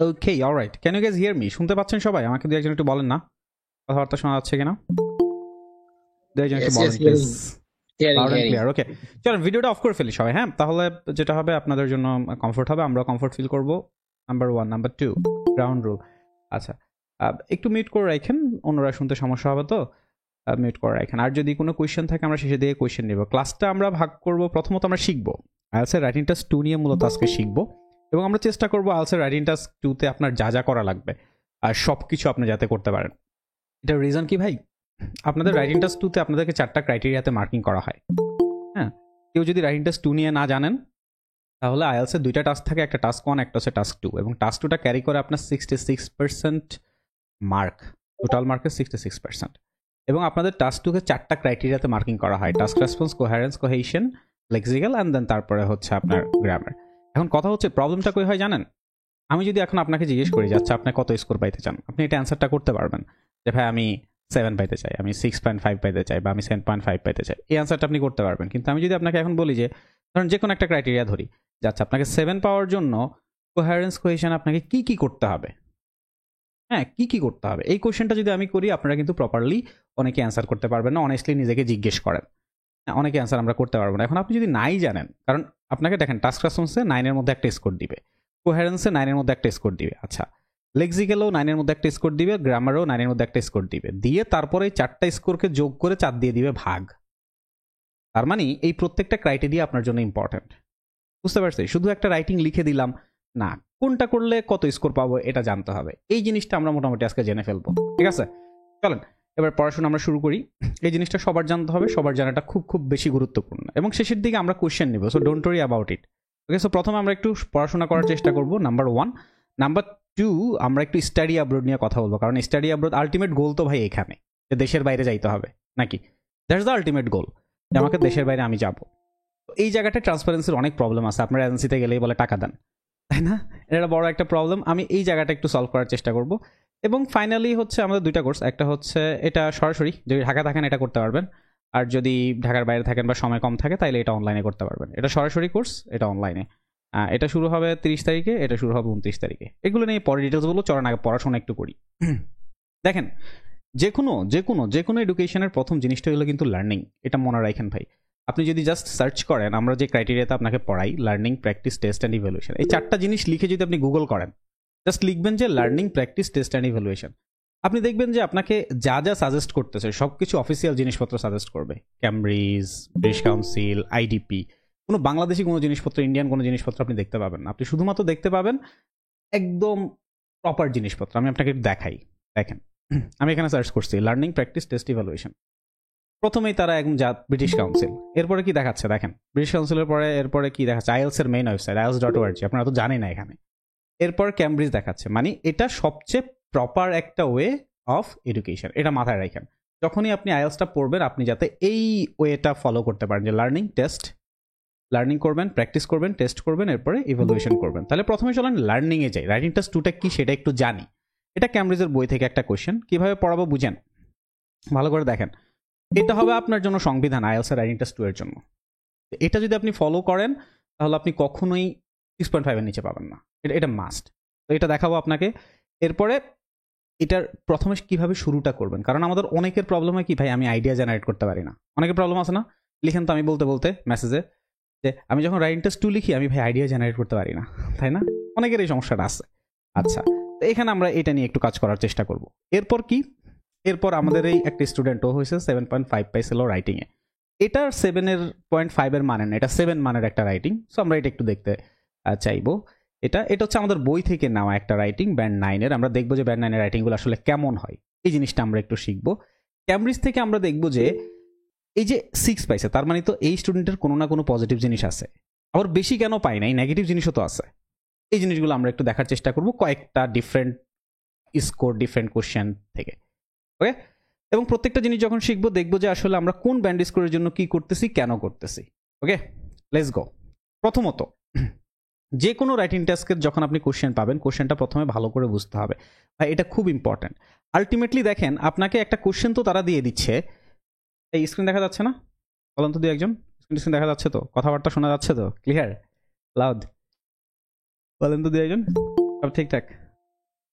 Okay, alright. Can you guys hear me? শুনতে পাচ্ছেন সবাই? আমাকে দু একজন একটু বলেন না, কথাবার্তা শোনা যাচ্ছে কিনা? দু একজন একটু বলেন please. Loud and clear. Okay, চলেন ভিডিওটা অফ করে ফেলি সবাই। হ্যাঁ, তাহলে যেটা হবে আপনাদের জন্য কমফোর্ট হবে, আমরা কমফোর্ট ফিল করবো। Number 1, number 2 ground rule. আচ্ছা, একটু মিউট করে রাখেন, অন্যরা শুনতে সমস্যা হবে তো। মিউট করে রাখেন। আর যদি কোনো কোয়েশ্চেন থাকে আমরা শেষে দিয়ে কোয়েশ্চেন নেব। ক্লাসটা আমরা ভাগ করব, প্রথমত আমরা শিখবো আইএলটিএস এর রাইটিং টাস্ক 2 নিয়ে মূলত আজকে শিখবো, এবং আমরা চেষ্টা করবো আইএলটিএস এর রাইটিং টাস্ক 2 তে আপনার যা যা করা লাগবে আর সব কিছু আপনি যাতে করতে পারেন। এটার রিজন কি ভাই? আপনাদের রাইটিং টাস্ক 2 তে আপনাদেরকে 4টা ক্রাইটেরিয়াতে মার্কিং করা হয়। হ্যাঁ, কেউ যদি রাইটিং টাস্ক 2 নিয়ে না জানেন, তাহলে আইএলটিএস এর 2টা টাস্ক থাকে, একটা টাস্ক 1, একটা হচ্ছে টাস্ক 2, এবং টাস্ক 2টা ক্যারি করে আপনার 66% মার্ক, টোটাল মার্কের 66%। এবং আপনাদের টাস্ক 2 কে 4টা ক্রাইটেরিয়াতে মার্কিং করা হয়: task response, coherence, cohesion, lexical, and then তারপরে হচ্ছে আপনার গ্রামার। এখন কথা হচ্ছে প্রবলেমটা কই হয় জানেন? আমি যদি এখন আপনাকে জিজ্ঞেস করি যে আচ্ছা আপনি কত স্কোর পাইতে চান, আপনি এটা অ্যান্সারটা করতে পারবেন যে ভাই আমি 7 পাইতে চাই, আমি 6.5 পাইতে চাই, বা আমি 7.5 পাইতে চাই, এই অ্যান্সারটা আপনি করতে পারবেন। কিন্তু আমি যদি আপনাকে এখন বলি যে ধরুন যে কোনো একটা ক্রাইটেরিয়া ধরি যে আচ্ছা আপনাকে 7 পাওয়ার জন্য কোহেরেন্স, কোহেশন আপনাকে কি কি করতে হবে, হ্যাঁ কি কি করতে হবে, এই কোশ্চেনটা যদি আমি করি আপনারা কিন্তু প্রপারলি অনেকে অ্যান্সার করতে পারবেন না, অনেস্টলি নিজেকে জিজ্ঞেস করেন। হ্যাঁ, অনেকে অ্যান্সার আমরা করতে পারবো না। এখন আপনি যদি নাই জানেন, কারণ আপনাকে দেখেন টাস্ক রেসপন্সে 9 এর মধ্যে একটা স্কোর দিবে, কোহেরেন্সে 9 এর মধ্যে একটা স্কোর দিবে, আচ্ছা লেক্সিক্যালও 9 এর মধ্যে একটা স্কোর দিবে, গ্রামারও 9 এর মধ্যে একটা স্কোর দিবে, দিয়ে তারপরে এই 4টা স্কোরকে যোগ করে 4 দিয়ে দিবে ভাগ। তার মানে এই প্রত্যেকটা ক্রাইটেরিয়া আপনার জন্য ইম্পর্টেন্ট। বুঝতে পারছি? শুধু একটা রাইটিং লিখে দিলাম না, কোনটা করলে কত স্কোর পাবো এটা জানতে হবে। এই জিনিসটা আমরা মোটামুটি আজকে জেনে ফেলবো, ঠিক আছে? চলেন এবার পড়াশোনা আমরা শুরু করি। এই জিনিসটা সবার জানতে হবে, সবার জানাটা খুব খুব বেশি গুরুত্বপূর্ণ, এবং শেষের দিকে আমরা কোশ্চেন নিব, so don't worry about it. Okay, so প্রথমে আমরা একটু পড়াশোনা করার চেষ্টা করব, নাম্বার 1। নাম্বার 2, আমরা একটু স্টাডি অ্যাব্রোড নিয়ে কথা বলবো, কারণ স্টাডি অ্যাব্রোড আলটিমেট গোল তো ভাই এখানে যে দেশের বাইরে যাইতে হবে, নাকি? দ্যাটস দ্য আলটিমেট গোল, যে আমাকে দেশের বাইরে আমি যাবো। এই জায়গাটায় ট্রান্সপারেন্সির অনেক প্রবলেম আছে। আপনার এজেন্সিতে গেলেই বলে টাকা দেন, তাই না? এটা বড় একটা প্রবলেম। আমি এই জায়গাটা একটু সলভ করার চেষ্টা করব। এবং ফাইনালি হচ্ছে আমাদের 2টা কোর্স, একটা হচ্ছে এটা সরাসরি, যদি ঢাকা থাকেন এটা করতে পারবেন, আর যদি ঢাকার বাইরে থাকেন বা সময় কম থাকে তাইলে এটা অনলাইনে করতে পারবেন। এটা সরাসরি কোর্স, এটা অনলাইনে। এটা শুরু হবে 30 তারিখে, এটা শুরু হবে 29 তারিখে। এগুলো নিয়ে পরে ডিটেলস বলবো, চলেন আগে পড়াশোনা একটু করি। দেখেন, যে কোনো এডুকেশনের প্রথম জিনিসটা হলো কিন্তু লার্নিং। এটা মনে রাখেন ভাই। আপনি যদি জাস্ট সার্চ করেন, আমরা যে ক্রাইটেরিয়াতে আপনাকে পড়াই, learning, practice, test and evaluation, এই 4টা জিনিস লিখে যদি আপনি গুগল করেন, জাস্ট লিখবেন যে learning, practice, test and evaluation, আপনি দেখবেন যে আপনাকে যা যা সাজেস্ট করতেছে সবকিছু অফিসিয়াল জিনিসপত্র সাজেস্ট করবে। Cambridge, British council, IDP. কোনো বাংলাদেশি কোনো জিনিসপত্র, ইন্ডিয়ান কোনো জিনিসপত্র আপনি দেখতে পাবেন না। আপনি শুধুমাত্র দেখতে পাবেন একদম প্রপার জিনিসপত্র। আমি আপনাকে একটু দেখাই, দেখেন। আমি এখানে সার্চ করছি লার্নিং, প্র্যাকটিস, টেস্ট, ইভ্যালুয়েশন। প্রথমেই তারা একদম ব্রিটিশ কাউন্সিল। এরপরে কি দেখাচ্ছে দেখেন, ব্রিটিশ কাউন্সিলের পরে এরপরে কি দেখাচ্ছে, আইএলস এর মেইন ওয়েবসাইট ielts.org, আপনারা তো জানেন না এখানে। এরপর ক্যামব্রিজ দেখাচ্ছে, মানে এটা সবচেয়ে প্রপার একটা ওয়ে অফ এডুকেশন, এটা মাথায় রাখেন। যখনই আপনি আইএলসটা পড়বেন, আপনি যাতে এই ওয়েটা ফলো করতে পারেন, যে লার্নিং, টেস্ট, লার্নিং করবেন, প্র্যাকটিস করবেন, টেস্ট করবেন, এরপরে ইভ্যালুয়েশন করবেন। তাহলে প্রথমে চলেন লার্নিং এ যাই। রাইটিং টেস্ট 2টা কি সেটা একটু জানি। এটা ক্যামব্রিজের বই থেকে একটা কোশ্চেন, কিভাবে পড়াবো বুঝেন, ভালো করে দেখেন। এটা হবে আপনার জন্য সংবিধান আইএলটিএস এর রাইটিং টেস্ট 2 এর জন্য। এটা যদি আপনি ফলো করেন তাহলে আপনি কখনোই 6.5 এর নিচে পাবেন না, এটা মাস্ট। তো এটা দেখাবো আপনাকে। এরপরে এটার প্রথমে কিভাবে শুরুটা করবেন, কারণ আমাদের অনেকের প্রবলেম হয় কি ভাই, আমি আইডিয়া জেনারেট করতে পারি না। অনেকের প্রবলেম আছে না, লিখেন তো আমি বলতে বলতে মেসেজে যে আমি যখন রাইটিং টেস্ট 2 লিখি আমি ভাই আইডিয়া জেনারেট করতে পারি না, তাই না? অনেকের এই সমস্যাটা আছে। আচ্ছা, তো এখানে আমরা এটা নিয়ে একটু কাজ করার চেষ্টা করব। এরপর কি, এরপর আমাদের এই একটা স্টুডেন্টও হয়েছে 7.5 পাইছিল রাইটিং এ। এটার 7.5 এর মানে না, এটা 7 মানের একটা রাইটিং। সো আমরা এটা একটু দেখতে চাইবো। এটা হচ্ছে আমাদের বই থেকে নেওয়া একটা রাইটিং, ব্যান্ড 9 এর। আমরা দেখবো যে ব্যান্ড 9 এর রাইটিংগুলো আসলে কেমন হয়, এই জিনিসটা আমরা একটু শিখবো। ক্যামব্রিজ থেকে আমরা দেখবো যে এই যে 6 পাইছে, তার মানে তো এই স্টুডেন্টের কোনো না কোনো পজিটিভ জিনিস আছে। আবার বেশি কেন পাই না, এই নেগেটিভ জিনিসও তো আছে। এই জিনিসগুলো আমরা একটু দেখার চেষ্টা করবো কয়েকটা ডিফারেন্ট স্কোর, ডিফারেন্ট কোশ্চেন থেকে। ওকে, এবং প্রত্যেকটা জিনিস যখন শিখবো দেখবো যে আসলে আমরা কোন ব্যান্ড স্কোরের জন্য কি করতেছি, কেন করতেছি। ওকে, লেটস গো। প্রথমত, যে কোনো রাইটিং টাস্কের যখন আপনি কোশ্চেন পাবেন, কোশ্চেনটা প্রথমে ভালো করে বুঝতে হবে ভাই, এটা খুব ইম্পর্টেন্ট। আলটিমেটলি দেখেন, আপনাকে একটা কোশ্চেন তো তারা দিয়ে দিচ্ছে। এই স্ক্রিন দেখা যাচ্ছে না? বলেন তো দুই একজন, স্ক্রিন দেখা যাচ্ছে তো? কথাবার্তা শোনা যাচ্ছে তো? Clear, loud? বলেন তো দুই একজন, সব ঠিকঠাক?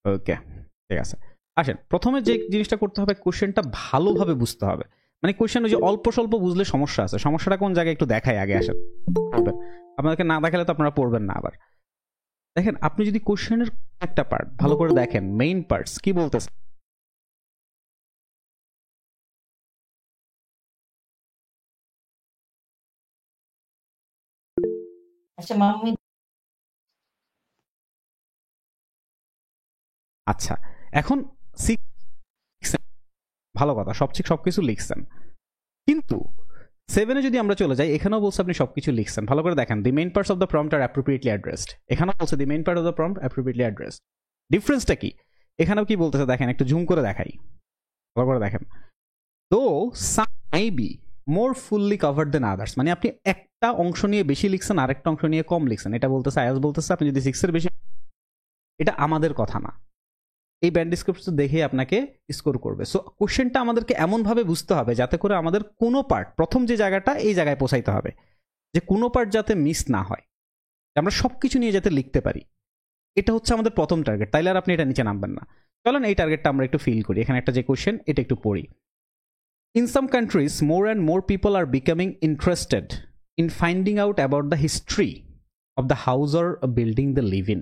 ওকে, ঠিক আছে। আসেন, প্রথমে যে জিনিসটা করতে হবে, কোশ্চেনটা ভালোভাবে বুঝতে হবে। মানে কোশ্চেন ওই যে অল্প স্বল্প বুঝলে সমস্যা আছে, সমস্যাটা কোন জায়গায় একটু দেখাই আগে। আসেন পড়বেন, আপনাদেরকে না দেখালে তো আপনারা পড়বেন না। আবার দেখেন, আপনি যদি কোশ্চেনের একটা পার্ট ভালো করে দেখেন, মেইন পার্টস কি বলতেছে। আচ্ছা, এখন ভালো কথা, সবকিছু লিখছেন, কিন্তু 7-এ যদি আমরা চলে যাই, এখানেও বলছে আপনি সবকিছু লিখছেন। ভালো করে দেখেন, the main parts of the prompt are appropriately addressed. এখানেও বলছে the main part of the prompt appropriately addressed. ডিফারেন্সটা কি? এখানেও কি বলতেছে দেখেন, একটু জুম করে দেখাই, ভালো করে দেখেন। তো some may be more fully covered than others, মানে আপনি একটা অংশ নিয়ে বেশি লিখছেন, আরেকটা অংশ নিয়ে কম লিখছেন। এটা বলতেছে, আয়াস বলতেছে আপনি যদি 6-এর বেশি, এটা আমাদের কথা না, এই ব্যান্ড ডিসক্রিপশন দেখে আপনাকে স্কোর করবে। সো কোশ্চেনটা আমাদেরকে এমনভাবে বুঝতে হবে যাতে করে আমাদের কোনো পার্ট, প্রথম যে জায়গাটা এই জায়গায় পৌঁছাইতে হবে, যে কোনো পার্ট যাতে মিস না হয়, আমরা সবকিছু নিয়ে যাতে লিখতে পারি। এটা হচ্ছে আমাদের প্রথম টার্গেট, তাইলে আর আপনি এটা নিচে নামবেন না। চলেন এই টার্গেটটা আমরা একটু ফিল করি। এখানে একটা যে কোশ্চেন, এটা একটু পড়ি। In some countries more and more people R becoming interested in finding out about the history of the house or building the live in.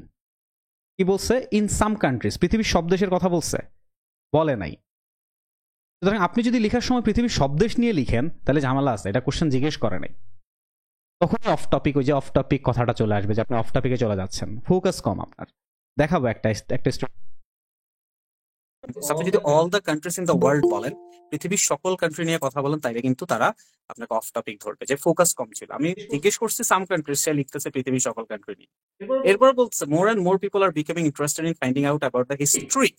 কি বলছে? ইন সাম কান্ট্রিজ, পৃথিবীর সব দেশের কথা বলছে, বলে নাই। সুতরাং আপনি যদি লেখার সময় পৃথিবীর সব দেশ নিয়ে লিখেন, তাহলে ঝামেলা আছে, এটা কোশ্চেন জিজ্ঞেস করে নাই। তখনই অফ টপিক, ওই যে অফ টপিক কথাটা চলে আসবে, যে আপনি অফ টপিকে চলে যাচ্ছেন, ফোকাস কম আপনার। দেখাবো একটা একটা আপনি যদি all the countries in the world বলেন, পৃথিবীর সকল কান্ট্রি নিয়ে কথা বলেন, তাইলে কিন্তু তারা আপনাকে অফ টপিক ধরবে, যে ফোকাস কম ছিল। আমি জিজ্ঞেস করছি সাম কান্ট্রিজ, সে লিখতেছে পৃথিবীর সকল কান্ট্রি নিয়ে। এরপর বলছে more and more people R becoming interested in finding out about the history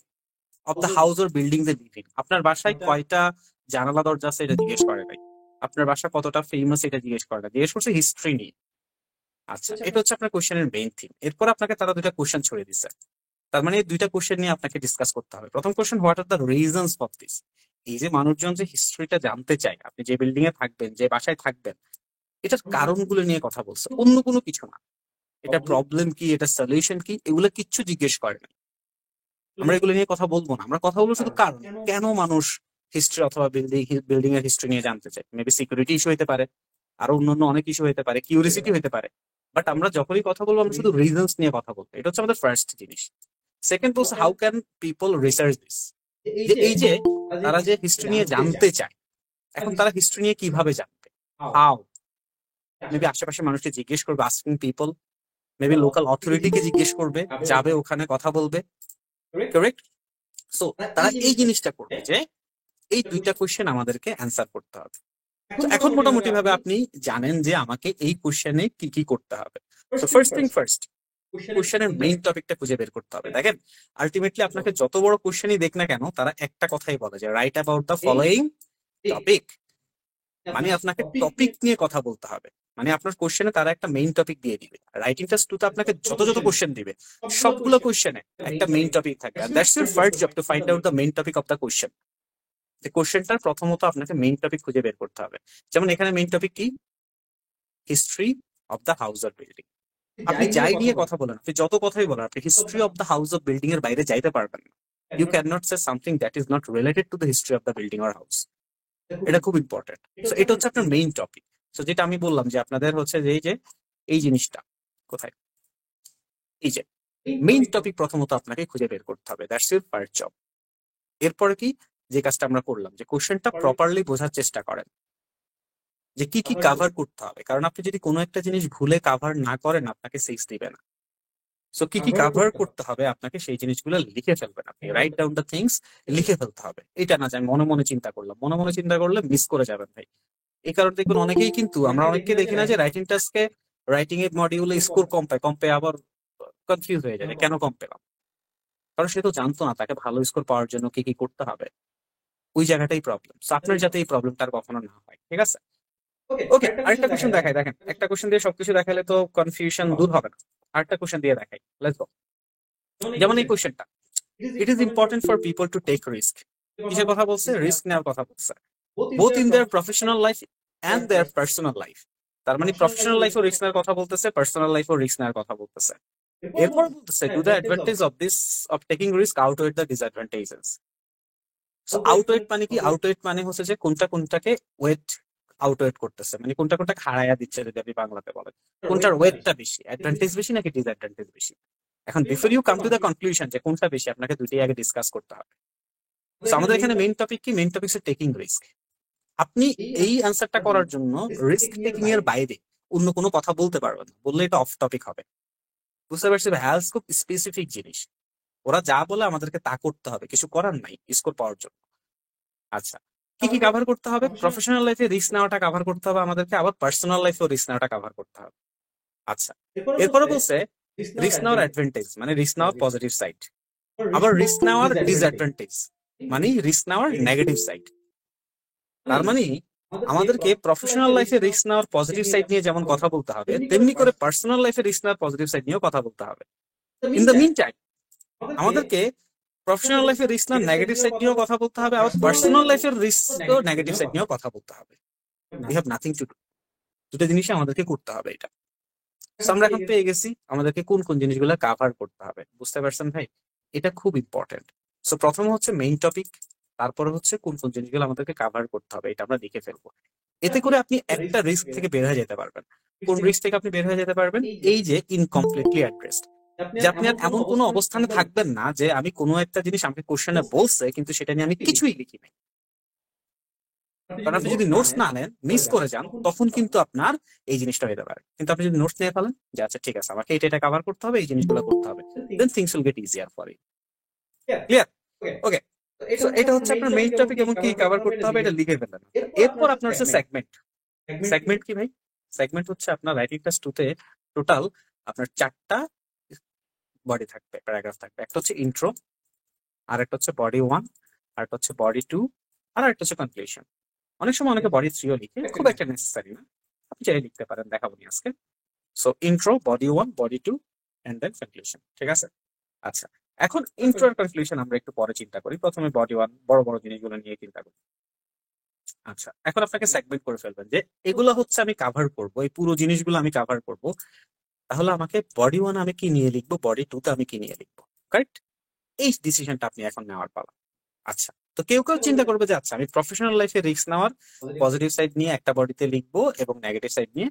of the house or building the live in. আপনার বাসায় কয়টা জানালা দরজা আছে এটা জিজ্ঞেস করে নাই, আপনার বাসা কতটা ফেমাস এটা জিজ্ঞেস করে না, জিজ্ঞেস করছে হিস্ট্রি নিয়ে। আচ্ছা, এটা হচ্ছে আপনার কোশ্চেনের মেইন থিম। এরপর আপনাকে তারা দুইটা কোশ্চেন ছড়িয়ে দিচ্ছে, তার মানে এই দুইটা কোশ্চেন নিয়ে আপনাকে ডিসকাস করতে হবে। প্রথম question, what are the reasons for this. এই যে মানুষজন যে হিস্ট্রিটা জানতে চায়, আপনি যে বিল্ডিং এ থাকবেন, যে বাসায় থাকবেন, এটার কারণগুলো নিয়ে কথা বলছে, অন্য কোনো কিছু না। এটা প্রবলেম কি, এটা সলিউশন কি, এগুলো কিচ্ছু জিজ্ঞেস করে না। আমরা এগুলো নিয়ে কথা বলবো না, আমরা কথা বলবো শুধু কারণ, কেন মানুষ হিস্ট্রি অথবা বিল্ডিং এর হিস্ট্রি নিয়ে জানতে চায়। মেবি সিকিউরিটি ইস্যু হতে পারে, আরো অন্যান্য অনেক ইস্যু হতে পারে, কিউরিসিটি হতে পারে। বাট আমরা যখনই কথা বলবো, আমরা শুধু রিজনস নিয়ে কথা বলবো। এটা হচ্ছে আমাদের ফার্স্ট জিনিস। সেকেন্ড বলছে, how can people research this. যে এই যে তারা যে হিস্ট্রি নিয়ে জানতে চায়, এখন তারা হিস্ট্রি নিয়ে কিভাবে জানবে? হাউ? মেবি আশেপাশে মানুষকে জিজ্ঞেস করবে, আস্কিং পিপল, মেবি লোকাল অথরিটিকে জিজ্ঞেস করবে, যাবে ওখানে কথা বলবে। কারেক্ট? সো তারা এই জিনিসটা করবে, যে এই দুইটা কোশ্চেন আমাদেরকে অ্যান্সার করতে হবে। তো এখন মোটামুটি ভাবে আপনি জানেন যে আমাকে এই কোশ্চেনে কি কি করতে হবে। তো ফার্স্ট থিং ফার্স্ট, কোশ্চেনের মেইন টপিকটা খুঁজে বের করতে হবে। দেখেন, আলটিমেটলি আপনাকে যত বড় কোশ্চেনই দেখ না কেন, তারা একটা কথাই বলে, যে right about the following topic. মানে আপনাকে টপিক নিয়ে কথা বলতে হবে। মানে আপনার কোশ্চেনে তারা একটা মেইন টপিক দিয়ে দিবে। রাইটিং টেস্ট 2 তে আপনাকে যত যত কোশ্চেন দিবে, সবগুলো কোশ্চেনে একটা মেইন টপিক থাকবে। আর that's your first job, to find out the main topic of the question. যে কোশ্চেনটার প্রথমত আপনাকে মেইন টপিক খুঁজে বের করতে হবে। যেমন এখানে মেইন টপিক কি? History of the house or building. আপনি যাই নিয়ে কথা বলেন, আপনি যত কথাই বলেন, আপনি history of the house of building এর বাইরে যাইতে পারবেন না। You can not say something that is not related to the history of the building or house. এটা খুব ইম্পর্টেন্ট। সো এটা হচ্ছে আপনার মেইন টপিক। সো যেটা আমি বললাম, যে আপনাদের হচ্ছে যে এই জিনিসটা কোথায়, এই যে মেইন টপিক প্রথমত আপনাকে খুঁজে বের করতে হবে। That's your first job. এরপরে কি, যে কাজটা আমরা করলাম, যে কোশ্চেনটা প্রপারলি বোঝার চেষ্টা করেন, যে কি কি কাভার করতে হবে। কারণ আপনি যদি কোনো একটা জিনিস ভুলে কাভার না করেন, আপনাকে 6 দিবে না। সো কি কি কাভার করতে হবে, আপনাকে সেই জিনিসগুলো লিখে ফেলবেন। আপনি রাইট ডাউন দ্য থিংস, লিখে ফেলতে হবে। এটা না যে আমি মনে মনে চিন্তা করলাম, মনে মনে চিন্তা করলে মিস করে যাবেন ভাই। এই কারণে দেখবেন অনেকেই, কিন্তু আমরা অনেককে দেখি না যে রাইটিং টাস্কে, রাইটিং এর মডিউলে স্কোর কম পায়, আবার কনফিউজ হয়ে যায় কেন কম পেলাম। কারণ সে তো জানতো না তাকে ভালো স্কোর পাওয়ার জন্য কি কি করতে হবে। ওই জায়গাটাই প্রবলেম। সো আপনার যাতে এই প্রবলেমটা আর কখনো না হয়, ঠিক আছে? ওকে, আরেকটা কোশ্চেন দেখাই। দেখেন, একটা কোশ্চেন দিয়ে সবকিছু দেখালে তো কনফিউশন দূর হবে না। আরেকটা কোশ্চেন দিয়ে দেখাই, লেটস গো। যেমন এই কোশ্চেনটা, it is important for people to take risk. কিসের কথা বলছে? রিস্ক নেওয়ার কথা বলছে, both in their professional life and their personal life. তার মানে প্রফেশনাল লাইফেও রিস্ক নেওয়ার কথা বলতেছে, পার্সোনাল লাইফেও রিস্ক নেওয়ার কথা বলতেছে। এরপর বলতেছে do the advantage of taking risk outweigh the disadvantages. So outweigh মানে কি? আউটওয়েট মানে হচ্ছে যে কোনটা কোনটাকে ওয়েট আউটওয়েট করতেছে, মানে কোনটা কোনটাকে হারাইয়া দিচ্ছে যদি আপনি বাংলাতে বলেন, কোনটার ওয়েটটা বেশি, অ্যাডভান্টেজ বেশি নাকি ডিসঅ্যাডভান্টেজ বেশি। এখন before you come to the conclusion যে কোনটা বেশি, আপনাকে দুইটাই আগে ডিসকাস করতে হবে। সো আমাদের এখানে মেইন টপিক কি? মেইন টপিক হচ্ছে টেকিং রিস্ক। আপনি এই অ্যান্সারটা করার জন্য রিস্ক টেকিং এর বাইরে অন্য কোনো কথা বলতে পারবেন না, বললে এটা অফ টপিক হবে। বুঝতে পারছি? হেলথ খুব স্পেসিফিক জিনিস, ওরা যা বলে আমাদেরকে তা করতে হবে, কিছু করার নাই স্কোর পাওয়ার জন্য। আচ্ছা, কি কি কভার করতে হবে? প্রফেশনাল লাইফে রিস্ক নেওয়াটা কভার করতে হবে আমাদেরকে, আবার পার্সোনাল লাইফেও রিস্ক নেওয়াটা কভার করতে হবে। আচ্ছা, এরপরে বলছে রিস্ক নেওয়ার অ্যাডভান্টেজ মানে রিস্ক নেওয়ার পজিটিভ সাইড, আবার রিস্ক নেওয়ার ডিসঅ্যাডভান্টেজ মানে রিস্ক নেওয়ার নেগেটিভ সাইড। তার মানে আমাদেরকে প্রফেশনাল লাইফে রিস্ক নেওয়ার পজিটিভ সাইড নিয়ে যেমন কথা বলতে হবে, তেমনি করে পার্সোনাল লাইফে রিস্ক নেওয়ার পজিটিভ সাইড নিয়েও কথা বলতে হবে। ইন দ্য মিন টাইম আমাদেরকে প্রফেশনাল লাইফে রিস্ক নেওয়ার নেগেটিভ সাইড নিয়েও কথা বলতে হবে, আবার পার্সোনাল লাইফের রিস্ক নেগেটিভ সাইড নিয়েও কথা বলতে হবে। We have nothing to do, দুটো জিনিসই আমাদেরকে করতে হবে এটা। So, আমরা এখন পেয়ে গেছি আমাদেরকে কোন কোন জিনিসগুলো কভার করতে হবে। বুঝতে পারছেন ভাই? এটা খুব ইম্পর্টেন্ট। সো প্রথম হচ্ছে মেইন টপিক, তারপরে হচ্ছে কোন কোন জিনিসগুলো আমাদেরকে কভার করতে হবে, এটা আমরা লিখে ফেলবো। এতে করে আপনি একটা রিস্ক থেকে বের হয়ে যেতে পারবেন। কোন রিস্ক থেকে আপনি বের হয়ে যেতে পারবেন? এই যে ইনকমপ্লিটলি অ্যাড্রেসড, যে আপনি আর এমন কোনো অবস্থানে থাকবেন না যে আমি কোনো একটা জিনিস আমাকে কোশ্চেনে বলছে কিন্তু সেটা নিয়ে আমি কিছুই লিখি নাই। কারণ আপনি যদি নোটস না নেন, মিস করে যান, তখন কিন্তু আপনার এই জিনিসটা হতে পারে। কিন্তু আপনি যদি নোটস নিয়ে ফেলেন যে আচ্ছা ঠিক আছে আমাকে এটা কভার করতে হবে, এই জিনিসগুলো করতে হবে, then things will get easier for you. Clear? Okay, so এটা হচ্ছে আপনার মেইন টপিক এবং কি কভার করতে হবে এটা লিখে ফেলেন। এরপর আপনার হচ্ছে সেগমেন্ট। সেগমেন্ট কি ভাই? সেগমেন্ট হচ্ছে আপনার রাইটিং ক্লাস 2 তে টোটাল আপনার 4টা বডি থাকবে, প্যারাগ্রাফ থাকবে। একটা হচ্ছে ইন্ট্রো, আর একটা হচ্ছে বডি 1, আর একটা হচ্ছে বডি 2, আর একটা হচ্ছে কনক্লুশন। অনেক সময় অনেকে বডি 3ও লিখে, খুব একটা নেসেসারি না, আপনি চাইলে লিখতে পারেন, দেখাবো নি আজকে। So intro, body 1, body 2 and then conclusion. ঠিক আছে? আচ্ছা, এখন ইন্ট্রো আর কনক্লুশন আমরা একটু পরে চিন্তা করি, প্রথমে বডি 1 বড় বড় জিনিসগুলো নিয়ে চিন্তা করি। আচ্ছা, এখন আপনাকে সেগমেন্ট করে ফেলবেন যে এগুলো হচ্ছে আমি কভার করব, এই পুরো জিনিসগুলো আমি কভার করব। তাহলে আমাকে বডি 1 আমি কি নিয়ে লিখবো, বডি 2 তে আমি কি নিয়ে লিখবো, কারেক্ট? এই ডিসিশনটা আপনি এখন নেওয়ার পালা। আচ্ছা, তো কেউ কেউ চিন্তা করবে যে আচ্ছা আমি প্রফেশনাল লাইফে রিস্ক নেওয়ার পজিটিভ সাইড নিয়ে একটা বডিতে লিখবো এবং নেগেটিভ সাইড নিয়ে,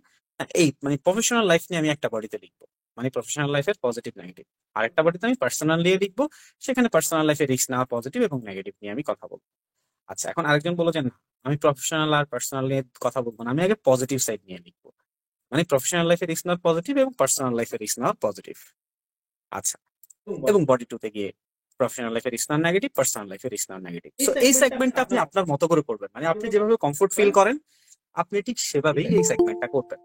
এই মানে প্রফেশনাল লাইফ নিয়ে আমি একটা বডিতে লিখবো, মানে প্রফেশনাল লাইফের পজিটিভ নেগেটিভ। আর একটা বডিতে আমি পার্সোনাল নিয়ে লিখবো, সেখানে পার্সোনাল লাইফে রিস্ক নেওয়ার পজিটিভ এবং নেগেটিভ নিয়ে আমি কথা বলবো। আচ্ছা, এখন আরেকজন বললো যে না, আমি প্রফেশনাল আর পার্সোনাল নিয়ে কথা বলবো না, আমি আগে পজিটিভ সাইড নিয়ে লিখবো, মানে প্রফেশনাল লাইফে রিস্ক নেওয়ার পজিটিভ এবং পার্সোনাল লাইফে রিস্ক নেওয়ার পজিটিভ। আচ্ছা, এবং বডি 2 তে গিয়ে প্রফেশনাল লাইফে রিস্ক নেওয়ার নেগেটিভ, পার্সোনাল লাইফে রিস্ক নেওয়ার নেগেটিভ। সো এই সেগমেন্টটা আপনি আপনার মতো করে করবেন, মানে আপনি যেভাবে কমফোর্ট ফিল করেন আপনি ঠিক সেভাবেই এই সেগমেন্টটা করবেন।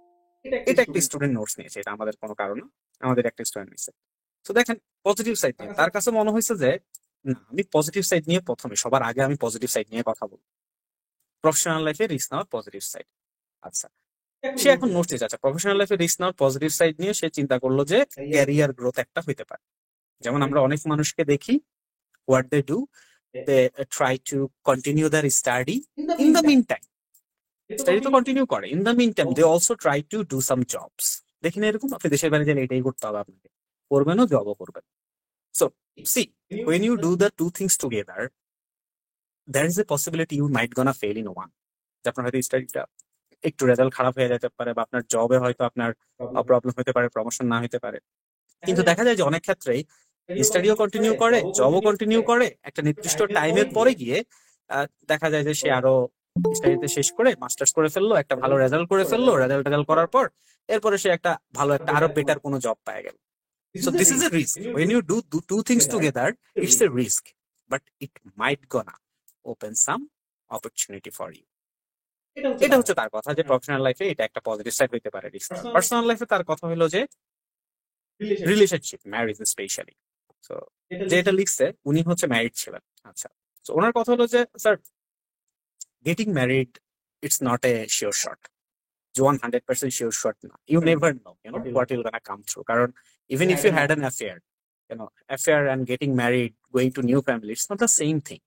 এটা একটা স্টুডেন্ট নোটস নিয়েছে, এটা আমাদের কোনো কারণ না, আমাদের একটা স্টুডেন্ট নিয়েছে। তো দেখেন পজিটিভ সাইড নিয়ে তার কাছে মনে হয়েছে যে না, আমি পজিটিভ সাইড নিয়ে প্রথমে সবার আগে আমি পজিটিভ সাইড নিয়ে কথা বলবো, প্রফেশনাল লাইফে রিস্ক নেওয়ার পজিটিভ সাইড। আচ্ছা, সে এখন নোটস নিয়েছে। আচ্ছা, প্রফেশনাল লাইফে রিস্ক নেওয়ার পজিটিভ সাইড নিয়ে সে চিন্তা করলো যে ক্যারিয়ার গ্রোথ একটা হইতে পারে। যেমন আমরা অনেক মানুষকে দেখি, what they do, they try to continue their study. In the meantime, study তো কন্টিনিউ করে, in the meantime they also try to do some jobs. দেখেন এরকম আপনি দেশের বাইরে গেলে এটাই করতে হবে আপনাকে, করবেনও জবও করবেন। So see, when you do the two things together, there is a possibility you might gonna fail in one. যে আপনার হয়তো স্টাডিটা একটু রেজাল্ট খারাপ হয়ে যেতে পারে, বা আপনার জবে হয়তো আপনার প্রবলেম হতে পারে, প্রমোশন না হতে পারে। কিন্তু দেখা যায় যে অনেক ক্ষেত্রেই স্টাডিও কন্টিনিউ করে, জবও কন্টিনিউ করে, একটা নির্দিষ্ট টাইমের পরে গিয়ে দেখা যায় যে সে আরো স্টাডিতে শেষ করে মাস্টার্স করে ফেললো, একটা ভালো রেজাল্ট করে ফেললো, রেজাল্ট করার পর এরপরে সে একটা ভালো একটা আরো বেটার কোনো জব পেয়ে গেল। So this is a risk, when you do two things together, it's a risk, but it might gonna open some opportunity for you. এটা হচ্ছে তার কথা যে প্রফেশনাল লাইফে এটা একটা পজিটিভ সাইড হইতে পারে রিস্ক। পার্সোনাল লাইফে তার কথা হলো যে রিলেশনশিপ, ম্যারেজ স্পেশালি। সো যে এটা লিখছে উনি হচ্ছে ম্যারিড ছিলেন। আচ্ছা, তো ওনার কথা হলো যে sir, getting married it's not a sure shot, যে 100% শিওর শট না। You never know what will gonna come through. কারণ even if you had an affair, affair and getting married, going to new family, it's not the same thing,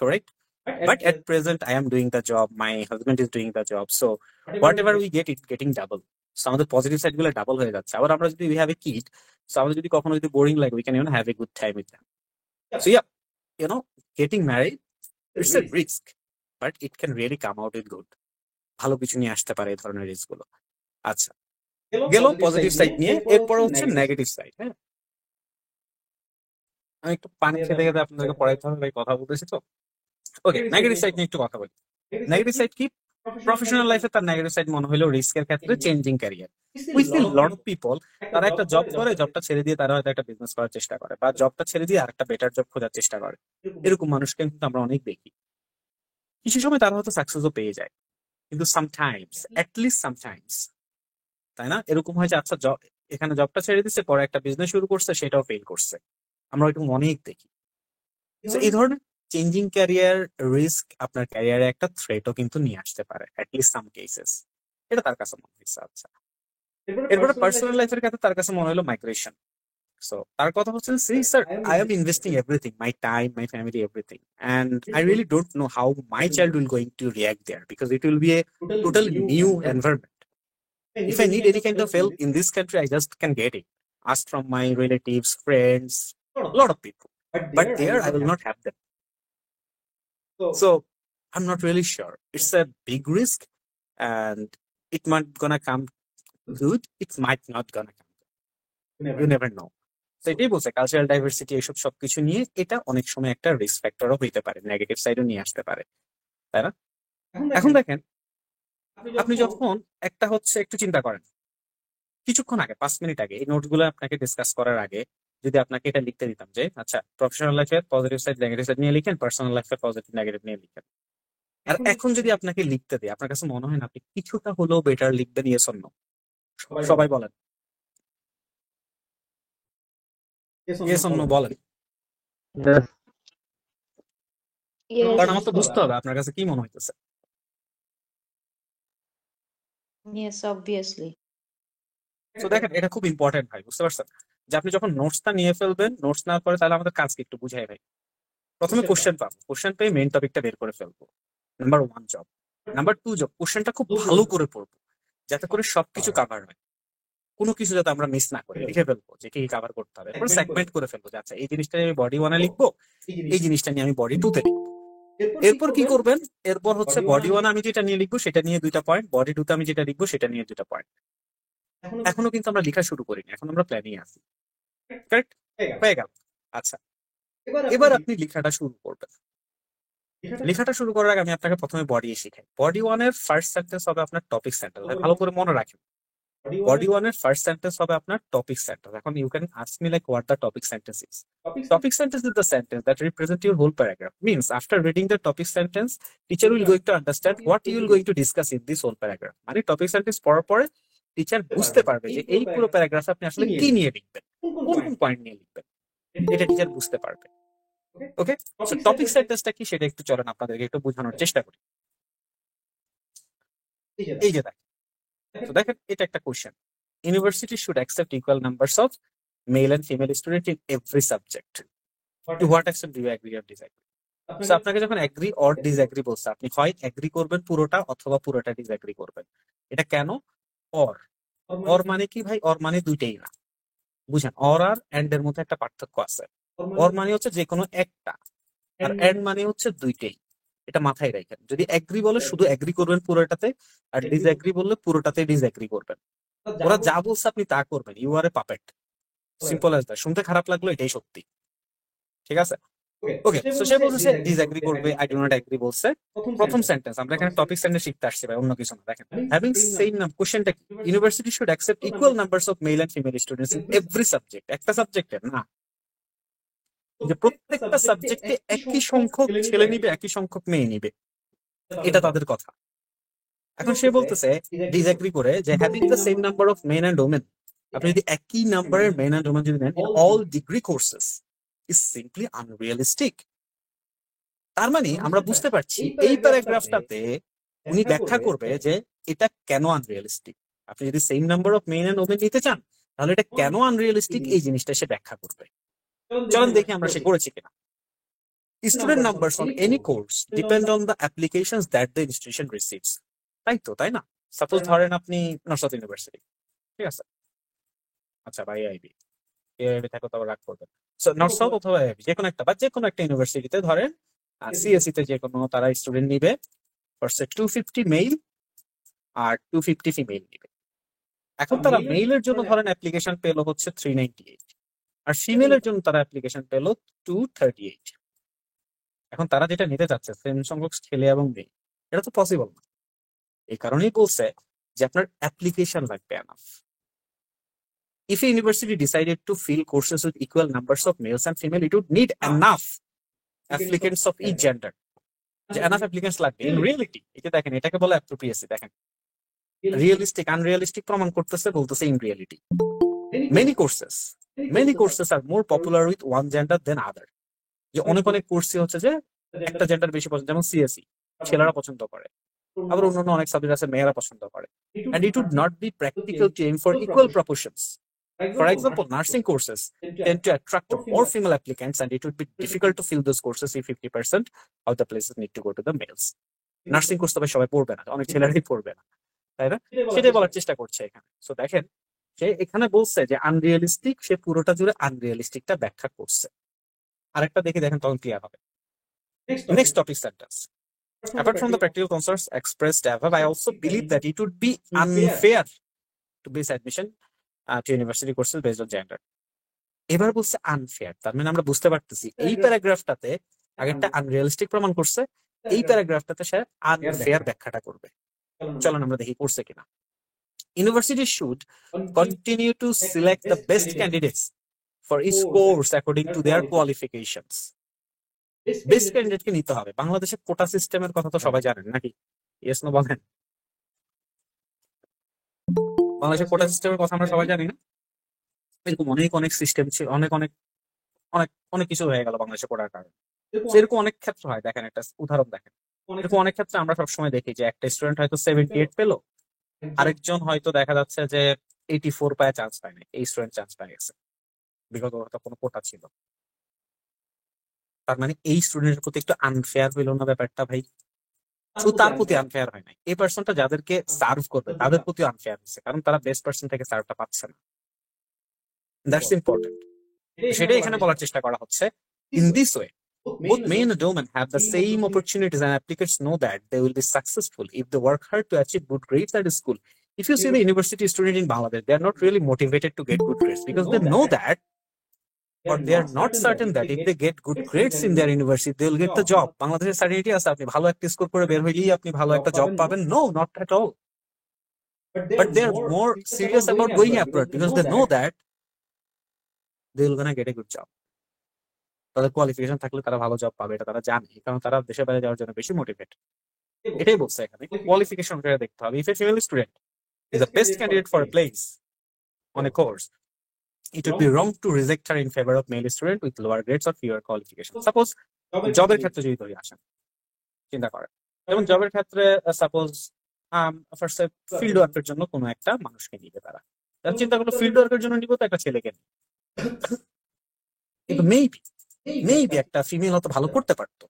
correct? But at present I am doing the job, my husband is doing the job, so whatever we get, it's getting double. So আমাদের positive side গুলো double হয়ে যাচ্ছে। আবার আমরা যদি we have a kid, so আমাদের যদি কখনো যদি বোরিং লাগে, we can even have a good time with them. So yeah, you know, getting married it's a risk, but it can really come out with good. ভালো কিছু নিয়ে আসতে পারে এই ধরনের রিস্ক গুলো। আচ্ছা, গেল পজিটিভ সাইড নিয়ে, এরপর হচ্ছে নেগেটিভ সাইড। হ্যাঁ, আমি একটু পানি খেতে খেতে আপনাদেরকে পড়াইতে হবে, ভাই কথা বলতেছি তো। ওকে, নেগেটিভ সাইড নিয়ে একটু কথা বলি। নেগেটিভ সাইড কি? প্রফেশনাল লাইফে তার নেগেটিভ সাইড মনে হলো রিস্কের ক্ষেত্রে changing career. We see lot of people, তারা একটা জব করে, জবটা ছেড়ে দিয়ে তারা হয়তো একটা বিজনেস করার চেষ্টা করে, বা জবটা ছেড়ে দিয়ে আরেকটা বেটার জব খোঁজার চেষ্টা করে। এরকম মানুষকে কিন্তু আমরা অনেক দেখি। কিছু সময় তারা হয়তো সাকসেসও পেয়ে যায়, কিন্তু সামটাইমস, অ্যাটলিস্ট সামটাইমস, তাই না, এরকম হয় যে আচ্ছা এখানে জবটা ছেড়ে দিচ্ছে, পরে একটা বিজনেস শুরু করছে, সেটাও ফেল করছে। আমরা এরকম অনেক দেখি। So, এই ধরনের চেঞ্জিং ক্যারিয়ার রিস্ক আপনার ক্যারিয়ারে একটা থ্রেটও কিন্তু নিয়ে আসতে পারে, অ্যাটলিস্ট সাম কেসেস। এটা তার কাছে মনে হয়েছে। আচ্ছা, এরপরে পার্সোনাল লাইফের ক্ষেত্রে তার কাছে মনে হলো মাইগ্রেশন। সো তার কথা হচ্ছে, see sir, I am investing everything, my time, my family, everything, and I really don't know how my child will going to react there, because it will be a total new environment. If I need any kind of help in this country, I just can get it. Ask from my relatives, friends, a lot of people. But there, I will not have them. So I'm not really sure. It's a big risk, and it might gonna come good. It might not gonna come good. You never know. So এটাই বলছে, cultural diversity এসব সবকিছু নিয়ে এটা অনেক সময় একটা risk ফ্যাক্টরও হইতে পারে, নেগেটিভ সাইডও নিয়ে আসতে পারে, তাই না? এখন দেখেন, আপনি যখন একটা হচ্ছে একটু চিন্তা করেন, কিছুক্ষণ আগে 5 মিনিট আগে এই নোটগুলো আপনাকে ডিসকাস করার আগে যদি আপনাকে এটা লিখতে দিতাম যে আচ্ছা, প্রফেশনাল লাইফে পজিটিভ সাইড নেগেটিভ সাইড নিয়ে লিখেন, পার্সোনাল লাইফে পজিটিভ নেগেটিভ নিয়ে লিখেন, আর এখন যদি আপনাকে লিখতে দিই, আপনার কাছে মনে হয় না আপনি কিছুটা হলেও বেটার লিখবেন? Yes or no? সবাই বলেন, ইয়েস অর নো বলেন। Yes. কারণ আমার তো বুঝতে হবে আপনার কাছে কি মনে হইতেছে। Yes, obviously. তো দেখেন, এটা খুব ইম্পর্টেন্ট ভাই, বুঝতে পারছেন? যে আপনি যখন নোটসটা নিয়ে ফেলবেন, নোটস নেওয়ার পরে তাহলে আমাদের কাজকে একটু বুঝাই ভাই। প্রথমে কোশ্চেন পাবো, কোশ্চেন পেয়ে মেইন টপিকটা বের করে ফেলবো, নাম্বার 1 জব। নাম্বার 2 জব, কোশ্চেনটা খুব ভালো করে পড়বো, যাতে করে সবকিছু কাভার হয়, কোনো কিছু যাতে আমরা মিস না করি, লিখে ফেলবো যে কি কাভার করতে হবে। এরপর সেগমেন্ট করে ফেলবো যে আচ্ছা, এই জিনিসটা আমি বডি 1 এ লিখবো, এই জিনিসটা নিয়ে আমি বডি 2 তে লিখবো। এরপর কি করবেন? এরপর হচ্ছে বডি 1 আমি যেটা নিয়ে লিখবো সেটা নিয়ে 2টা পয়েন্ট, বডি 2 তে আমি যেটা লিখবো সেটা নিয়ে 2টা পয়েন্ট। এখনো কিন্তু আমরা লেখা শুরু করিনি, এখন আমরা প্ল্যানিং আছি। কারেক্ট? হয়ে গেল। আচ্ছা, এবার আপনি লেখাটা শুরু করবেন। লেখাটা শুরু করার আগে আমি আপনাকে প্রথমে বডি শিখাই। বডি 1 এর ফার্স্ট সেন্টেন্স হবে আপনার টপিক সেন্টেন্স, ভালো করে মনে রাখেন। বডি 1 এর ফার্স্ট সেন্টেন্স হবে আপনার টপিক সেন্টেন্স। এখন you can ask me like what the topic sentence is. Topic sentence is the sentence that represent your whole paragraph. Means after reading the topic sentence, teacher will going to understand what you will going to discuss in this whole paragraph. মানে topic sentence পড়ার পরে teacher বুঝতে পারবে যে এই পুরো প্যারাগ্রাফে আপনি আসলে কি নিয়ে লিখবেন, কোন কোন পয়েন্ট নিয়ে লিখবেন, এটা টিচার বুঝতে পারবে। ওকে, সো টপিক সেন্টেন্সটা কি সেটা একটু চলেন আপনাদেরকে একটু বোঝানোর চেষ্টা করি। এই যে দেখেন, এটা একটা question. University should accept equal numbers of male and female student in every subject. To what extent do you agree or disagree? So আপনাকে যখন এগ্রি অর ডিসএগ্রি বলছে, আপনি হয় এগ্রি করবেন পুরোটা অথবা পুরোটা ডিসএগ্রি করবেন। এটা কেন? অর অর মানে কি ভাই? অর মানে দুইটাই না, বুঝেন? অর আর এন্ড এর মধ্যে একটা পার্থক্য আছে। অর মানে হচ্ছে যে কোনো একটা, আর এন্ড মানে হচ্ছে দুইটাই। এটা মাথায় রাখেন। যদি এগ্রি বলে শুধু এগ্রি করবেন পুরোটাতে, আর ডিসএগ্রি বললে পুরোটাতে ডিসএগ্রি করবেন। ওরা যা বলছে আপনি তা করবেন। You are a puppet, simple as that. শুনতে খারাপ লাগলো, এটাই সত্যি, ঠিক আছে? ওকে, সো সে বলছে সে ডিসএগ্রি করবে, আই ডু নট এগ্রি বলছে। প্রথম সেন্টেন্স, আমরা এখানে টপিক সেন্টেন্স শিখতে আসছি ভাই, অন্য কিছু না। দেখেন, হ্যাভিং সেম নাম, কোশ্চেনটা কি? University should accept equal numbers of male and female students in every subject. একটা সাবজেক্টে না, যে প্রত্যেকটা সাবজেক্টে একই সংখ্যক ছেলে নিবে, একই সংখ্যক মেয়ে নিবে, এটা তাদের কথা। এখন সে বলতেছে ডিসএগ্রি করে যে having the same number of men and women, আপনি যদি একই নাম্বারের মেন এন্ড ওমেন যদি নেন, all degree courses is simply unrealistic. তার মানে আমরা বুঝতে পারছি এই প্যারাগ্রাফটাতে উনি ব্যাখ্যা করবে যে এটা কেন আনরিয়ালিস্টিক। আপনি যদি same number of men and women নিতে চান, তাহলে এটা কেন আনরিয়ালিস্টিক, এই জিনিসটা সে ব্যাখ্যা করবে। চলেন দেখি আমরা সে করেছি কিনা। Student numbers on any course depend on the applications that the institution receives. তাই তো, তাই না? সাপোজ ধরেন আপনি নর্থ সাউথ ইউনিভার্সিটি, ঠিক আছে, আচ্ছা ভাই আইবি, এআইবি থাকো তবে রাগ করবেন, নর্থ সাউথ অথবা আইবি যে কোনো একটা, বা যে কোনো একটা ইউনিভার্সিটিতে ধরেন সিএসসি তে যে কোনো তারা স্টুডেন্ট নিবে, ফার্স্টে 250 মেল আর 250 ফিমেল নিবে। এখন তারা মেইলের জন্য ধরেন অ্যাপ্লিকেশন পেলো হচ্ছে 398, আর ফিমেলের জন্য তারা অ্যাপ্লিকেশন পেলো 238। এখন তারা যেটা নিতে চাচ্ছে সেম সংখ্যক ছেলে এবং মেয়ে, এটা তো পসিবল না। এই কারণেই বলছে যে আপনার অ্যাপ্লিকেশন লাগবে enough. If a university decided to fill courses with equal numbers of males and female, it would need enough applicants of each gender. যে enough applicants লাগবে। In reality, এটা দেখেন, এটাকে বলে appropriacy। দেখেন, রিয়েলিস্টিক আনরিয়েলিস্টিক প্রমাণ করতেছে, বলতেছে in reality. Many courses are more popular with one gender than other. যে অনেক অনেক কোর্সই হচ্ছে যে একটা জেন্ডার বেশি পছন্দ, যেমন সিএসসি ছেলেরা পছন্দ করে, আবার অন্যান্য অনেক সাবজেক্ট আছে মেয়েরা পছন্দ করে। And it would not be practical to aim for equal proportions. For example, nursing courses tend to attract more female applicants, and it would be difficult to fill those courses if 50% of the places need to go to the males. Nursing course তবে সবাই পড়বে না, অনেক ছেলেরাই পড়বে না, তাই না? সেটাই বলার চেষ্টা করছে এখানে। সো দেখেন, সে এখানে বলছে যে আনরিয়েলিস্টিক, সে পুরোটা জুড়ে আনরিয়েলিস্টিকটা ব্যাখ্যা করছে। আরেকটা দেখে দেখেন, তখন ক্লিয়ার হবে। Next topic sentence. Apart from the practical concerns expressed above, I also believe that it would be unfair to base admission to university courses based on gender. এবার বলছে আনফেয়ার, তার মানে আমরা বুঝতে পারতেছি এই প্যারাগ্রাফটাতে আগেরটা আনরিয়ালিস্টিক প্রমাণ করছে, এই প্যারাগ্রাফটাতে সে আনফেয়ার ব্যাখ্যাটা করবে। চলুন আমরা দেখি করছে কিনা। University should continue to select the best candidates for each course according to their qualifications. Best ক্যান্ডিডেটকে নিতে হবে। বাংলাদেশের কোটা সিস্টেমের কথা তো সবাই জানেন নাকি? ইয়েস নো বলেন। বাংলাদেশের কোটা সিস্টেমের কথা আমরা সবাই জানি না? এরকম অনেক অনেক সিস্টেম ছিল, অনেক অনেক অনেক অনেক কিছু হয়ে গেল বাংলাদেশে কোটার কারণে। এরকম অনেক ক্ষেত্র হয়, দেখেন একটা উদাহরণ দেখেন। এরকম অনেক ক্ষেত্রে আমরা সবসময় দেখি যে একটা স্টুডেন্ট হয়তো 78 পেলো, আরেকজন হয়তো দেখা যাচ্ছে যে 84 পায় চান্স পায় না, এই স্টুডেন্ট চান্স পায় গেছে, বিগত হয়তো কোনো কোটা ছিল। তার মানে এই স্টুডেন্টের প্রতি একটু আনফেয়ার হইল না ব্যাপারটা ভাই? শুধু তার প্রতি আনফেয়ার হয় নাই, এই পার্সনটা যাদেরকে সার্ভ করবে তাদের প্রতি আনফেয়ার হচ্ছে, কারণ তারা বেস্ট পার্সন থেকে সার্ভটা পাচ্ছে না। That's important. সেটাই এখানে বলার চেষ্টা করা হচ্ছে। In this way, both men and women have the same opportunities, and applicants know that they will be successful if they work hard to achieve good grades at school. If you see the university student in Bangladesh, they are not really motivated to get good grades because they know that, but they are not certain that if they get good grades in their university, they will get the job. Bangladesh's certainty আছে আপনি ভালো একটা score করে বের হইলেই আপনি ভালো একটা জব পাবেন? No, not at all. But they are more serious about going abroad because they know that they will gonna get a good job. তাদের কোয়ালিফিকেশন থাকলে তারা ভালো জব পাবে, এটা তারা জানে, কারণ তারা দেশের বাইরে যাওয়ার জন্য বেশি মোটিভেট। এটাই বলছে এখানে, কোয়ালিফিকেশন দেখতে হবে। If a female student is the best candidate for a place on a course, it would be wrong to reject her in favor of male student with lower grades or fewer qualifications. Suppose জবের ক্ষেত্রে যদি ধরি, আসেন চিন্তা করেন, যেমন জবের ক্ষেত্রে সাপোজ ফার্স্টে ফিল্ড ওয়ার্কের জন্য কোনো একটা মানুষকে নিবে, তারা চিন্তা করলো ফিল্ড ওয়ার্কের জন্য নিব তো একটা ছেলেকে, কিন্তু মেবি একটা ফিমেল হয়তো ভালো করতে পারতো।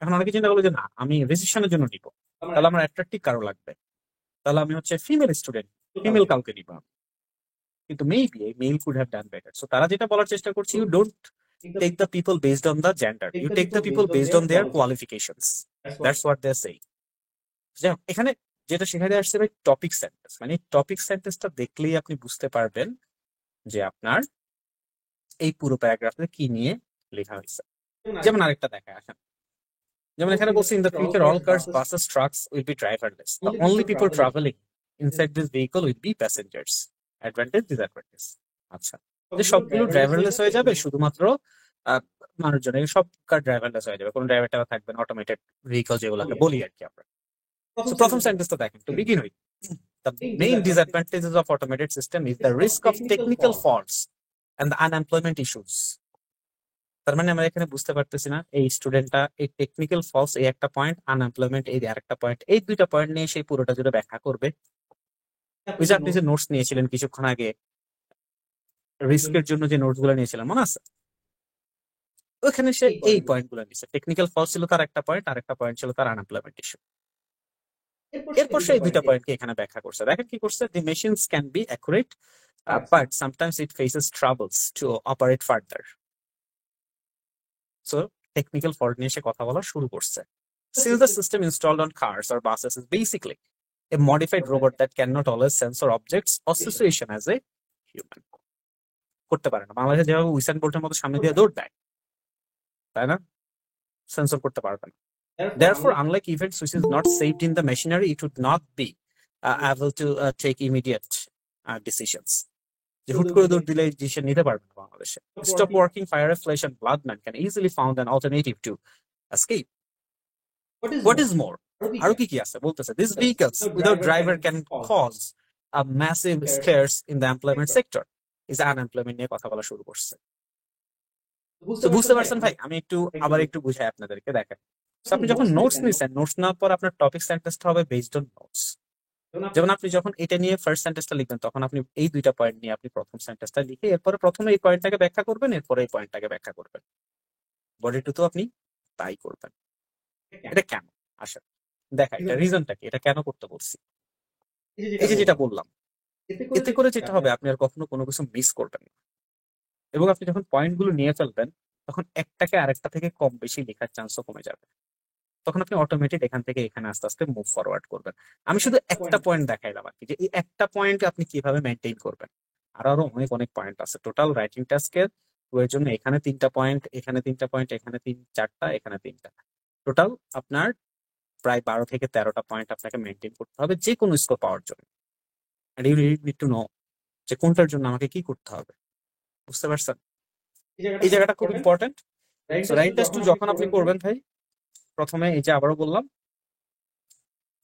এখন অনেকে চিন্তা করলো যে না, আমি রেজিস্ট্রেশনের জন্য নিব, তাহলে আমার অ্যাট্রাকটিভ কারো লাগবে, তাহলে আমি হচ্ছে ফিমেল স্টুডেন্ট, ফিমেল কাউকে নিব। কিন্তু মেবি এই male could have done better. So তারা যেটা বলার চেষ্টা করছে, you don't take the people based on the gender, you take the people based on their qualifications. That's what they are saying. এখানে যেটা শেখাতে আসছে ভাই টপিক সেন্টেন্স, মানে টপিক সেন্টেন্সটা দেখলেই আপনি বুঝতে পারবেন যে আপনার এই পুরো প্যারাগ্রাফে কি নিয়ে লেখা হয়েছে। যেমন আরেকটা দেখা আসেন, যেমন এখানে বলছে in the future all cars, buses, trucks will be driverless, the only people travelling inside this vehicle will be passengers. Advantage, disadvantage. আচ্ছা, যে সবগুলো ড্রাইভারলেস হয়ে যাবে, শুধুমাত্র মানুষজন, সব কার ড্রাইভারলেস হয়ে যাবে, কোনো ড্রাইভারটা থাকবে না, অটোমেটেড ভেহিকল যেগুলোকে বলি আর কি আমরা। So প্রথম সেন্টেন্সটা দেখেন, to begin with, the main disadvantages of automated system is the risk of technical faults and the unemployment issues. তার মানে আমরা এখানে বুঝতে পারতেছি না এই স্টুডেন্টটা এই টেকনিক্যাল ফলস এই একটা পয়েন্ট, আনএমপ্লয়মেন্ট এই আরেকটা পয়েন্ট, এই দুইটা পয়েন্ট নিয়ে সেই পুরোটা জুড়ে ব্যাখ্যা করবে। ওই যে আপনি যে নোটস নিয়েছিলেন কিছুক্ষণ আগে, রিস্কের জন্য যে নোটস গুলো নিয়েছিলাম মনে আছে, ওখানে সে এই পয়েন্ট গুলো নিয়েছে। টেকনিক্যাল ফলস ছিল তার একটা পয়েন্ট, আর একটা পয়েন্ট ছিল তার আনএমপ্লয়মেন্ট ইস্যু। এরপর সেই দুইটা পয়েন্টকে এখানে ব্যাখ্যা করছে। দেখেন কি করছে, the machines can be accurate but sometimes it faces troubles to operate further. So technical fault নিয়ে সে কথা বলা শুরু করছে। Still, the system installed on cars or buses is basically a modified robot that cannot always censor objects or situation as a human. করতে পারে না। বাংলাদেশে যেভাবে উইসাইন বোল্টের মতো সামনে দিয়ে দৌড় দেয়, তাই না? সেন্সর করতে পারবে না। Therefore, unlike events which is not saved in the machinery, it would not be able to take immediate decisions. যে হুট করে দৌড় দিলে ডিসিশন নিতে পারবে না বাংলাদেশে। Stop working fire, flesh and blood man can easily found an alternative to escape. What is more, আরো কি কি আছে বলতেছে, these vehicles without driver can cause a massive scarce in the employment sector. is unemployment নিয়ে কথা বলা শুরু করছে। তো বুঝতে পারছেন ভাই, আমি আবার একটু বুঝাই আপনাদেরকে। দেখেন, So, আপনি যখন নোটস নিছেন, নোটস নেওয়ার পর আপনার টপিক সেন্টেন্সটা হবে বেসড অন নোটস। যেমন আপনি যখন এটা নিয়ে ফার্স্ট সেন্টেন্সটা লিখবেন, তখন আপনি এই দুইটা পয়েন্ট নিয়ে আপনি প্রথম সেন্টেন্সটা লিখে এরপরে প্রথমে এই পয়েন্টটাকে ব্যাখ্যা করবেন, এরপরে এই পয়েন্টটাকে ব্যাখ্যা করবেন। বডি টু তো আপনি তাই করবেন। এটা কেন আসলে দেখা, এটা রিজনটা কি, এটা কেন করতে বলছি, এই যে যেটা বললাম, এতে করে যেটা হবে আপনি আর কখনো কোনো কিছু মিস করবেন না। এবং আপনি যখন পয়েন্টগুলো নিয়ে ফেলবেন, তখন একটাকে আরেকটা থেকে কম বেশি লেখার চান্সও কমে যাবে। তখন আপনি অটোমেটিক এখান থেকে এখানে আস্তে আস্তে মুভ ফরওয়ার্ড করবেন। আমি শুধু একটা পয়েন্ট দেখাইলাম আর কি, যে এই একটা পয়েন্ট আপনি কিভাবে মেনটেন করবেন। আরো অনেক পয়েন্ট আছে টোটাল রাইটিং টাস্কের এর জন্য। এখানে 3টা পয়েন্ট, এখানে 3টা পয়েন্ট, এখানে 4টা, এখানে 3টা, টোটাল আপনার প্রায় 12 থেকে 13টা পয়েন্ট আপনাকে মেনটেন করতে হবে যে কোনো স্কোর পাওয়ার জন্য। And you need to know যে কোনটার জন্য আমাকে কি করতে হবে। বুঝতে পারছেন? এই জায়গাটা খুব ইম্পর্টেন্ট। সো রাইট টেস্ট যখন আপনি করবেন ভাই, প্রথমে এই যে আবারও বললাম,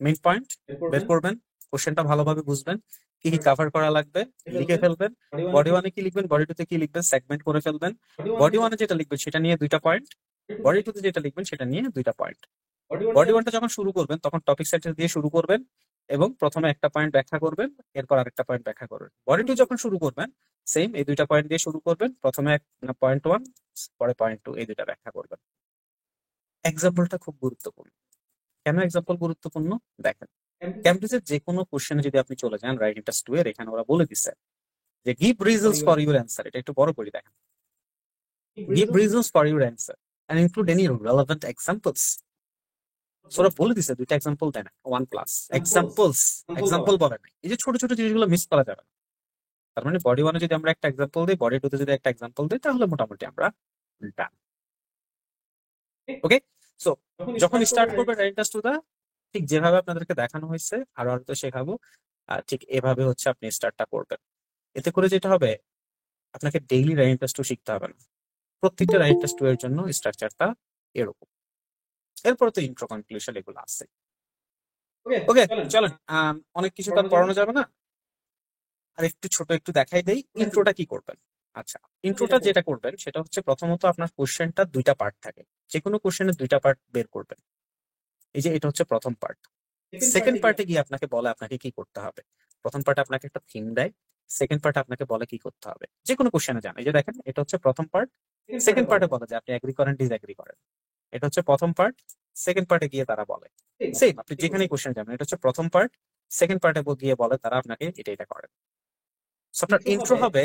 মেইন পয়েন্ট বের করবেন, কোশ্চেনটা ভালোভাবে বুঝবেন, কি কি কভার করা লাগবে লিখে ফেলবেন। বডি ওয়ানে কি লিখবেন, বডি টুতে কি লিখবেন, সেগমেন্ট করে ফেলবেন। বডি ওয়ানে যেটা লিখবেন সেটা নিয়ে 2টা পয়েন্ট, বডি টুতে যেটা লিখবেন সেটা নিয়ে 2টা পয়েন্ট। বডি ওয়ানটা যখন শুরু করবেন তখন টপিক সেন্টেন্স দিয়ে শুরু করবেন এবং প্রথমে একটা পয়েন্ট ব্যাখ্যা করবেন, এরপর আরেকটা পয়েন্ট ব্যাখ্যা করবেন। বডি টু যখন শুরু করবেন, সেম এই 2টা পয়েন্ট দিয়ে শুরু করবেন, প্রথমে পয়েন্ট 1, পরে পয়েন্ট 2, এই 2টা ব্যাখ্যা করবেন। এক্সাম্পলটা খুব গুরুত্বপূর্ণ। কেন এক্সাম্পল গুরুত্বপূর্ণ? দেখেন, ক্যামব্রিজের যে কোনো কোশ্চেনে যদি আপনি চলে যান, রাইটিং টেস্ট 2 এর এখানে ওরা বলে দিচ্ছে যে give reasons for your answer. এটা একটু বড় করে দেখেন, give reasons for your answer and include any relevant examples. ওরা বলে দিচ্ছে 2টা এক্সাম্পল দেন, 1+ এক্সাম্পল বলে নাই। এই যে ছোট ছোট জিনিসগুলো মিস করা যাবে না। তার মানে বডি ওয়ানে যদি আমরা একটা এক্সাম্পল দিই, বডি টুতে যদি একটা এক্সাম্পল দিই, তাহলে মোটামুটি আমরা ডান। ওকে, সো যখন স্টার্ট করবে রাইটিং টেস্ট 2 ঠিক যেভাবে আপনাদেরকে দেখানো হয়েছে, আরো তো শেখাবো, ঠিক এভাবে হচ্ছে আপনি স্টার্টটা করবেন। এতে করে যেটা হবে, আপনাকে ডেইলি রাইটিং টেস্ট শিখতে হবে না। প্রত্যেকটা রাইটিং টেস্ট এর জন্য স্ট্রাকচারটা এরকম। এরপর তো ইন্ট্রো, কনক্লুশন এগুলো আছে। ওকে চলেন, অনেক কিছু তার পড়ানো যাবে না, আর একটু দেখাই দেই ইন্ট্রোটা কি করবেন। আচ্ছা, ইন্ট্রোটা যেটা করবেন সেটা হচ্ছে প্রথমত আপনার কোশ্চেনটা 2টা পার্ট থাকে, যে কোনো কোশ্চেনের 2টা পার্ট বের করবেন। এই যে এটা হচ্ছে প্রথম পার্ট। সেকেন্ড পার্টে গিয়ে আপনাকে বলে আপনাকে কি করতে হবে। প্রথম পার্টে আপনাকে একটা থিম দেয়, সেকেন্ড পার্টে আপনাকে বলে কি করতে হবে। যে কোনো কোশ্চেনে যান, এই যে দেখেন এটা হচ্ছে প্রথম পার্ট। সেকেন্ড পার্টে বলে যে আপনি এগ্রি করেন ডিসএগ্রি করেন। এটা হচ্ছে প্রথম পার্ট। সেকেন্ড পার্টে গিয়ে তারা বলে সেম, আপনি যেখানেই কোশ্চেন যাবেন, এটা হচ্ছে প্রথম পার্ট। সেকেন্ড পার্টে গিয়ে বলে তারা আপনাকে এটা করেন। সো আপনার ইন্ট্রো হবে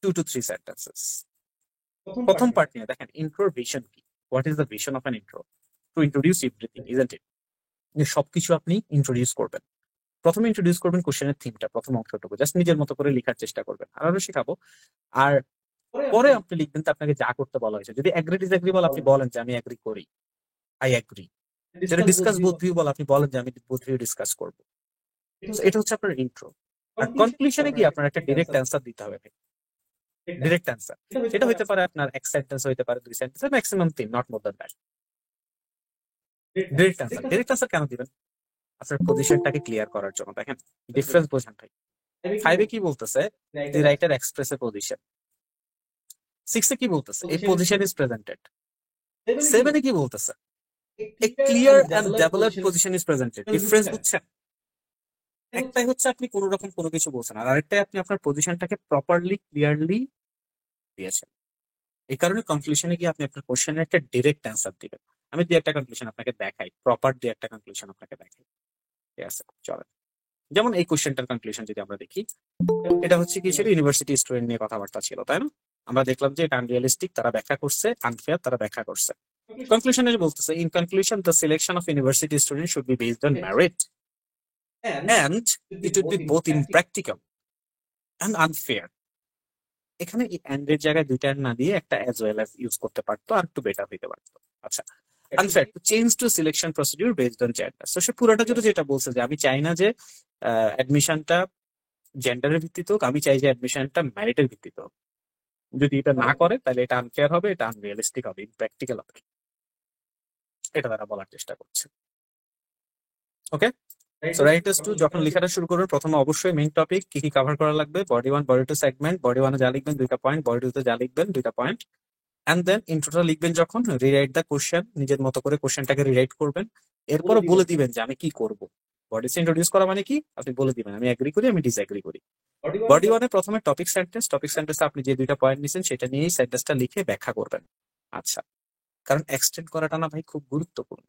2 to 3 সেন্টেন্সেস। প্রথম পার্ট নিয়ে দেখেন ইন্ট্রোর ভিশন কি, what is the vision of an intro, to introduce everything, isn't it. যে সবকিছু আপনি ইন্ট্রোডিউস করবেন। প্রথমে ইন্ট্রোডিউস করবেন কোশ্চেনের থিমটা, প্রথম অংশটুকু জাস্ট নিজের মতো করে লেখার চেষ্টা করবেন, আরো শেখাবো। আর পরে আপনি লিখবেন তো আপনাকে যা করতে বলা হয়েছে। যদি এগ্রি ডিসএগ্রি বল, আপনি বলেন যে আমি এগ্রি করি, আই এগ্রি। যদি ডিসকাস বোথ ভিউ বল, আপনি বলেন যে আমি বোথ ভিউ ডিসকাস করব। এটা হচ্ছে আপনার ইন্ট্রো। আর কনক্লুশনে গিয়ে আপনার একটা ডিরেক্ট অ্যান্সার দিতে হবে। ডিরেক্ট অ্যান্সার এটা হতে পারে আপনার এক সেন্টেন্স, হতে পারে 2 sentence, maximum 3, not more than that. Direct answer কেন দিবেন? আপনার পজিশনটাকে ক্লিয়ার করার জন্য। দেখেন ডিফারেন্স বোঝেন ভাই। 5 কি বলতেছে, দি রাইটার এক্সপ্রেস এ পজিশন। 6 কি বলতেছে, এ পজিশন ইজ প্রেজেন্টেড। 7 কি বলতেছে, a clear and developed position is presented. Difference বুঝছেন? একটাই হচ্ছে আপনি কোনো রকম কোনো কিছু বলছেন, আর আরেকটাই আপনি আপনার পজিশনটাকে প্রপারলি ক্লিয়ারলি দিয়েছেন। এই কারণে কনক্লুশনে গিয়ে আপনি আপনার কোশ্চেনের একটা ডিরেক্ট অ্যান্সার দিবেন। আমি 2 একটা কনক্লুশন আপনাকে দেখাই, প্রপার 2 একটা কনক্লুশন আপনাকে দেখাই। ঠিক আছে, চলেন। যেমন এই কোশ্চেনটার কনক্লুশন যদি আমরা দেখি, এটা হচ্ছে কি ছিল, ইউনিভার্সিটি স্টুডেন্ট নিয়ে কথাবার্তা ছিল, তাই না? আমরা দেখলাম যে এটা আনরিয়ালিস্টিক তারা ব্যাখ্যা করছে, আনফেয়ার তারা ব্যাখ্যা করছে। কনক্লুশনে বলতেছে, in conclusion the selection of university student should be based on merit and it would be both impractical and unfair. এখানে এই and এর জায়গায় দুইটা and না দিয়ে একটা as well as ইউজ করতে পারতো, আর একটু বেটার হইতে পারতো। আচ্ছা, unfair to change to selection procedure based on gender. So সে পুরোটা জুড়ে যেটা বলছে যে আমি চাই না যে অ্যাডমিশনটা জেন্ডারের ভিত্তিতে হোক, আমি চাই যে অ্যাডমিশনটা মেরিটের ভিত্তিতে হোক। যদি এটা না করে তাহলে এটা আনফেয়ার হবে, এটা আনরিয়ালিস্টিক হবে, ইমপ্র্যাকটিক্যাল হবে, এটা তারা বলার চেষ্টা করছে। ওকে, সো রাইটার্স 2 যখন লেখাটা শুরু করবেন, প্রথমে অবশ্যই মেইন টপিক কি কি কভার করা লাগবে, বডি 1 বডি 2 সেগমেন্ট, বডি 1 এ যা লিখবেন 2টা পয়েন্ট, বডি 2 তে যা লিখবেন 2টা পয়েন্ট, এন্ড দেন ইন্ট্রোটা লিখবেন, যখন রিরাইট দ্য কোশ্চেন, নিজের মতো করে কোশ্চেনটাকে রিরাইট করবেন। এরপর বলে দিবেন যে আমি কি করব। বডিস ইন্ট্রোডিউস করা মানে কি, আপনি বলে দিবেন আমি এগ্রি করি, আমি ডিসএগ্রি করি। বডি 1 এ প্রথমে টপিক সেন্টেন্স আপনি যে 2টা পয়েন্ট নিছেন সেটা নিয়েই সেন্টেন্সটা লিখে ব্যাখ্যা করবেন। আচ্ছা, কারণ এক্সটেন্ড করাটা না ভাই খুব গুরুত্বপূর্ণ।